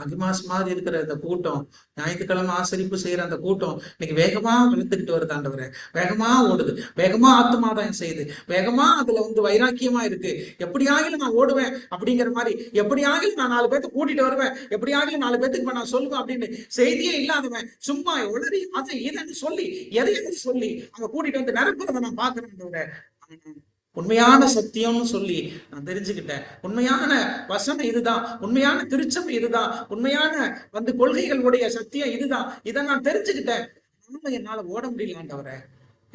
அகிமாஸ் மாதிரி இருக்கிற இந்த கூட்டம், ஞாயிற்றுக்கிழமை ஆசரிப்பு செய்யற அந்த கூட்டம் இன்னைக்கு வேகமா விழுந்துக்கிட்டு வருது. ஆண்டவரே, வேகமா ஓடுது, வேகமா ஆத்துமாதாயம் செய்யுது, வேகமா அதுல வைராக்கியமா இருக்கு. எப்படி ஆகிலும் நான் ஓடுவேன் அப்படிங்கிற மாதிரி, எப்படி ஆகிலும் நான் 4 பேர்த்து கூட்டிட்டு வருவேன், எப்படி ஆகிலும் 4 பேர்த்துக்கு நான் சொல்லுவேன் அப்படின்னு செய்தியே இல்லாதவன் சும்மா உளறி அதை இதன்னு சொல்லி எதையும் சொல்லி அங்க கூட்டிட்டு வந்து நிரப்புறதை நான் பாக்குறேன். உண்மையான சத்தியம்னு சொல்லி நான் தெரிஞ்சுக்கிட்டேன். உண்மையான வசனம் இதுதான், உண்மையான திருச்சபை இதுதான், உண்மையான கொள்கைகளுடைய சத்தியம் இதுதான், இதை நான் தெரிஞ்சுக்கிட்டேன். என்னால ஓட முடியல ஆண்டவரே,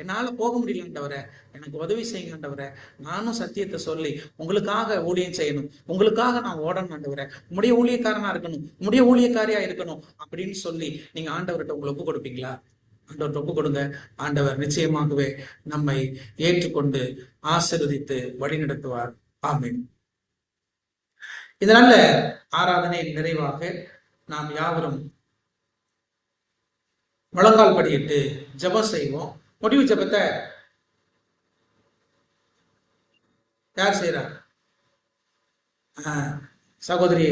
என்னால போக முடியல ஆண்டவரே, எனக்கு உதவி செய்யுங்க ஆண்டவரே. நானும் சத்தியத்தை சொல்லி உங்களுக்காக ஊழியம் செய்யணும், உங்களுக்காக நான் ஓடணும் ஆண்டவரே, உம்முடைய ஊழியக்காரனா இருக்கணும், உம்முடைய ஊழியக்காரியா இருக்கணும் அப்படின்னு சொல்லி நீங்க ஆண்டவர்கிட்ட உங்களை ஒப்பு கொடுப்பீங்களா? ஆண்டவர் ஒப்பு கொடுங்க. ஆண்டவர் நிச்சயமாகவே நம்மை ஏற்றுக்கொண்டு ஆசீர்வதித்து வழிநடத்துவார். ஆமென். இதனால ஆராதனையின் நிறைவாக நாம் யாவரும் முழங்கால் படியிட்டு ஜெபம் செய்வோம். முடிவு ஜெபத்தை யார் செய்யறார்? சகோதரி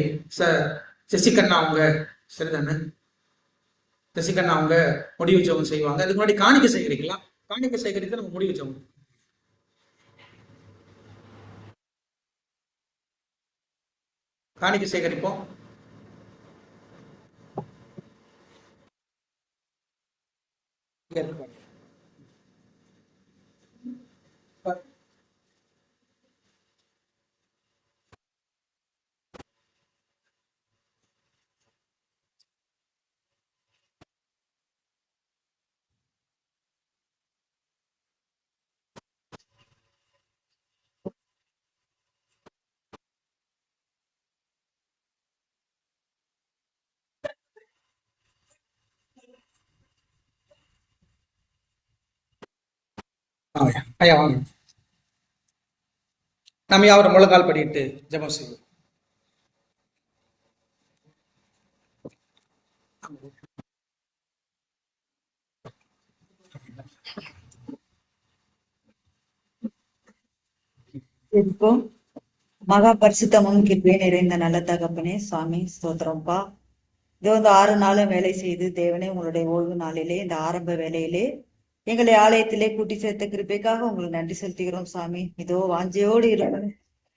ஜெசிகண்ணா அவங்க, சரிதானே? ஜெசிகண்ணா அவங்க முடிவு ஜெபம் செய்வாங்க. அதுக்கு முன்னாடி காணிக்கை சேகரிக்கலாம். காணிக்கை சேகரித்து நம்ம முடிவு ஜெபம். காணிக்கை சேகரிப்போம். ஐயா வாங்க. நம்ம யாவரும் முழங்கால் படியிட்டு ஜெபம் செய்வோம். மகா பரிசுத்தமும் கிருபை நிறைந்த நல்ல தகப்பனே, சுவாமி ஸ்தோத்திரம்ப்பா. இதோ இந்த 6 நாளும் வேலை செய்து தேவனே, உங்களுடைய ஓய்வு நாளிலே இந்த ஆரம்ப வேலையிலே எங்களை ஆலயத்திலே கூட்டி சேர்த்த கிருபைக்காக உங்களுக்கு நன்றி செலுத்துகிறோம் சாமி. இதோ வாஞ்சையோடு இருக்கும்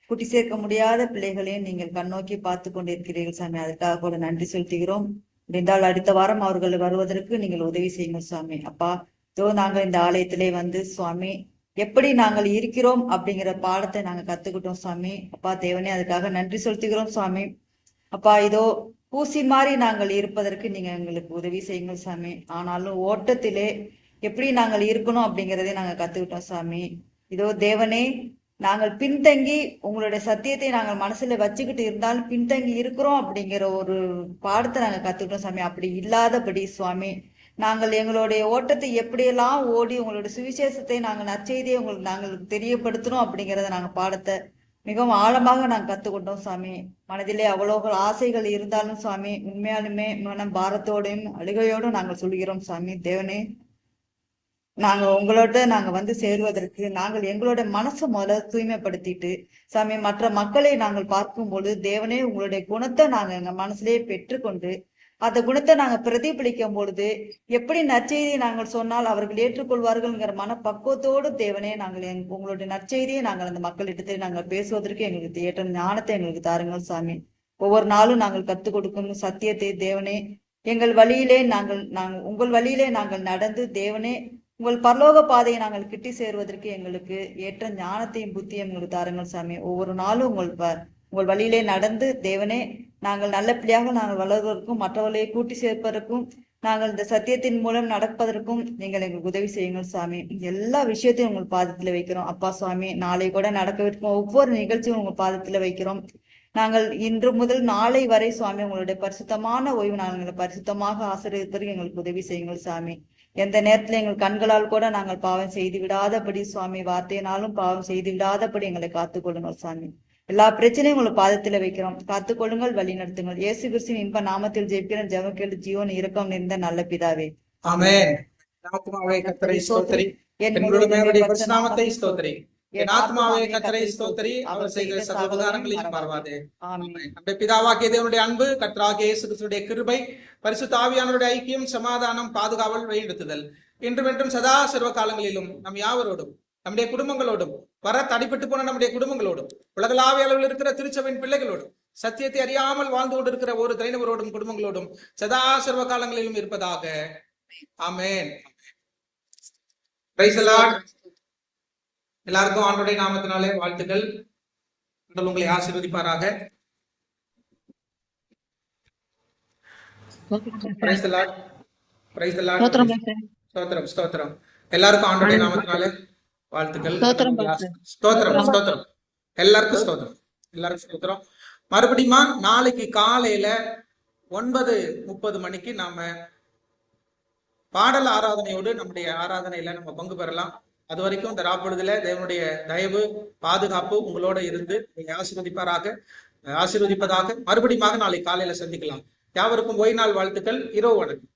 கூட்டி சேர்க்க முடியாத பிள்ளைகளையும் நீங்கள் கண்ணோக்கி பார்த்து கொண்டிருக்கிறீர்கள் சாமி. அதுக்காக கூட நன்றி செலுத்துகிறோம். முடிந்தால் அடுத்த வாரம் அவர்கள் வருவதற்கு நீங்கள் உதவி செய்யுங்க சுவாமி. அப்பா, இதோ நாங்கள் இந்த ஆலயத்திலே வந்து சுவாமி எப்படி நாங்கள் இருக்கிறோம் அப்படிங்கிற பாடத்தை நாங்க கத்துக்கிட்டோம் சாமி. அப்பா தேவனே அதுக்காக நன்றி செலுத்துகிறோம் சாமி. அப்பா இதோ பூசி மாதிரி நாங்கள் இருப்பதற்கு நீங்க எங்களுக்கு உதவி செய்யுங்கள் சாமி. ஆனாலும் ஓட்டத்திலே எப்படி நாங்கள் இருக்கணும் அப்படிங்கிறதை நாங்க கத்துக்கிட்டோம் சாமி. இதோ தேவனே நாங்கள் பின்தங்கி உங்களுடைய சத்தியத்தை நாங்கள் மனசுல வச்சுக்கிட்டு இருந்தாலும் பின்தங்கி இருக்கிறோம் அப்படிங்கிற ஒரு பாடத்தை நாங்க கத்துக்கிட்டோம் சாமி. அப்படி இல்லாதபடி சுவாமி நாங்கள் எங்களுடைய ஓட்டத்தை எப்படியெல்லாம் ஓடி உங்களுடைய சுவிசேஷத்தை நாங்கள் நற்செய்தியை உங்களுக்கு நாங்கள் தெரியப்படுத்தணும் அப்படிங்கிறத நாங்கள் பாடத்தை மிகவும் ஆழமாக நாங்கள் கத்துக்கொண்டோம் சாமி. மனதிலே அவ்வளவு ஆசைகள் இருந்தாலும் சுவாமி உண்மையாலுமே மனம் பாரத்தோடையும் அழுகையோடும் நாங்கள் சொல்கிறோம் சாமி. தேவனே நாங்க உங்களோட நாங்க வந்து சேருவதற்கு நாங்கள் எங்களோட மனசை முதல்ல தூய்மைப்படுத்திட்டு சாமி மற்ற மக்களை நாங்கள் பார்க்கும் பொழுது தேவனே உங்களுடைய குணத்தை நாங்க எங்க மனசுலயே பெற்றுக்கொண்டு அந்த குணத்தை நாங்க பிரதிபலிக்கும் பொழுது எப்படி நற்செய்தியை நாங்கள் சொன்னால் அவர்கள் ஏற்றுக்கொள்வார்கள்ங்கிற மனப்பக்குவத்தோடு தேவனே நாங்கள் உங்களுடைய நற்செய்தியை நாங்கள் அந்த மக்களிடத்தில் நாங்கள் பேசுவதற்கு எங்களுக்கு ஏற்ற ஞானத்தை எங்களுக்கு தாருங்கள் சாமி. ஒவ்வொரு நாளும் நாங்கள் கற்றுக் கொடுக்கும் சத்தியத்தை தேவனே எங்கள் வழியிலே நாங்கள் உங்கள் வழியிலே நாங்கள் நடந்து தேவனே உங்கள் பரலோக பாதையை நாங்கள் கிட்டி சேருவதற்கு எங்களுக்கு ஏற்ற ஞானத்தையும் புத்தியும் எங்களுக்கு தாருங்கள் சாமி. ஒவ்வொரு நாளும் உங்கள் வழியிலே நடந்து தேவனே நாங்கள் நல்ல பிள்ளையாக நாங்கள் வளர்வதற்கும் மற்றவர்களை கூட்டி சேர்ப்பதற்கும் நாங்கள் இந்த சத்தியத்தின் மூலம் நடப்பதற்கும் நீங்கள் எங்களுக்கு உதவி செய்யுங்கள் சாமி. எல்லா விஷயத்தையும் உங்கள் பாதத்துல வைக்கிறோம் அப்பா சுவாமி. நாளை கூட நடக்கவிருக்கும் ஒவ்வொரு நிகழ்ச்சியும் உங்கள் பாதத்துல வைக்கிறோம். நாங்கள் இன்று முதல் நாளை வரை சுவாமி உங்களுடைய பரிசுத்தமான ஓய்வு நாங்கள் பரிசுத்தமாக ஆசிரியப்பதற்கு எங்களுக்கு உதவி செய்யுங்கள் சாமி. எந்த நேரத்துல எங்கள் கண்களால் கூட நாங்கள் பாவம் செய்து விடாதபடி சுவாமி வார்த்தையினாலும் பாவம் செய்து விடாதபடி எங்களை காத்துக்கொள்ளுங்கள் சாமி. எல்லா பிரச்சனையும் உங்களுக்கு பாதத்துல வைக்கிறோம். காத்துக்கொள்ளுங்கள், வழி நடத்துங்கள். இயேசு கிறிஸ்துவின் இன்ப நாமத்தில் ஜெபிக்கிறேன் ஜெபம் கேட்டு ஜீவன் இரக்கம் நிறைந்த நல்ல பிதாவே. ஆமென். ஆத்மாவே கர்த்தரை ஸ்தோத்திரி, என் முழுமையுடைய பரிசுநாமத்தை ஸ்தோத்திரி. என் ஆத்மாவே கர்த்தரை ஸ்தோத்திரி, அவர் செய்த சகல உபகாரங்களையும் மறவாதே. ஆமென். நம்முடைய பிதாவாகிய தேவனுடைய அன்பு, கர்த்தராகிய இயேசு கிறிஸ்துவின் கிருபை, பரிசுத்த ஆவியானவருடைய ஐக்கியம், சமாதானம், பாதுகாவல், வழிநடத்துதல் இன்றும் என்றும் சதா சர்வ காலங்களிலும் நம் யாவரோடும் நம்முடைய குடும்பங்களோடும் வர தடைப்பட்டு போன நம்முடைய குடும்பங்களோடும் உலகளாவிய அளவில் இருக்கிற திருச்சபையின் பிள்ளைகளோடும் சத்தியத்தை அறியாமல் வாழ்ந்து கொண்டிருக்கிற ஒரு தனிநபரோடும் குடும்பங்களோடும் சதா சர்வ காலங்களிலும் இருப்பதாக. ஆமென். Praise the Lord. எல்லாருக்கும் ஆண்டவருடைய நாமத்தினாலே வாழ்த்துக்கள். உங்களை ஆசீர்வதிப்பாராக. Praise the Lord. Praise the Lord. ஸ்தோத்திரம் ஸ்தோத்திரம். எல்லாருக்கும் ஆண்டவருடைய நாமத்தினாலே வாழ்த்துக்கள். ஸ்தோத்திரம் ஸ்தோத்திரம். எல்லாருக்கும் ஸ்தோத்திரம். எல்லாருக்கும் ஸ்தோத்திரம். மறுபடியும் நாளைக்கு காலையில 9:30 மணிக்கு நாம பாடல் ஆராதனையோடு நம்முடைய ஆராதனையில நம்ம பங்கு பெறலாம். அது வரைக்கும் இந்த ராப்பொழுதுல தேவனுடைய தயவு பாதுகாப்பு உங்களோட இருந்து ஆசீர்வதிப்பதாக. மறுபடியும் நாளை காலையில சந்திக்கலாம். யாவருக்கும் ஓய்நாள் வாழ்த்துக்கள். இரவு வணக்கம்.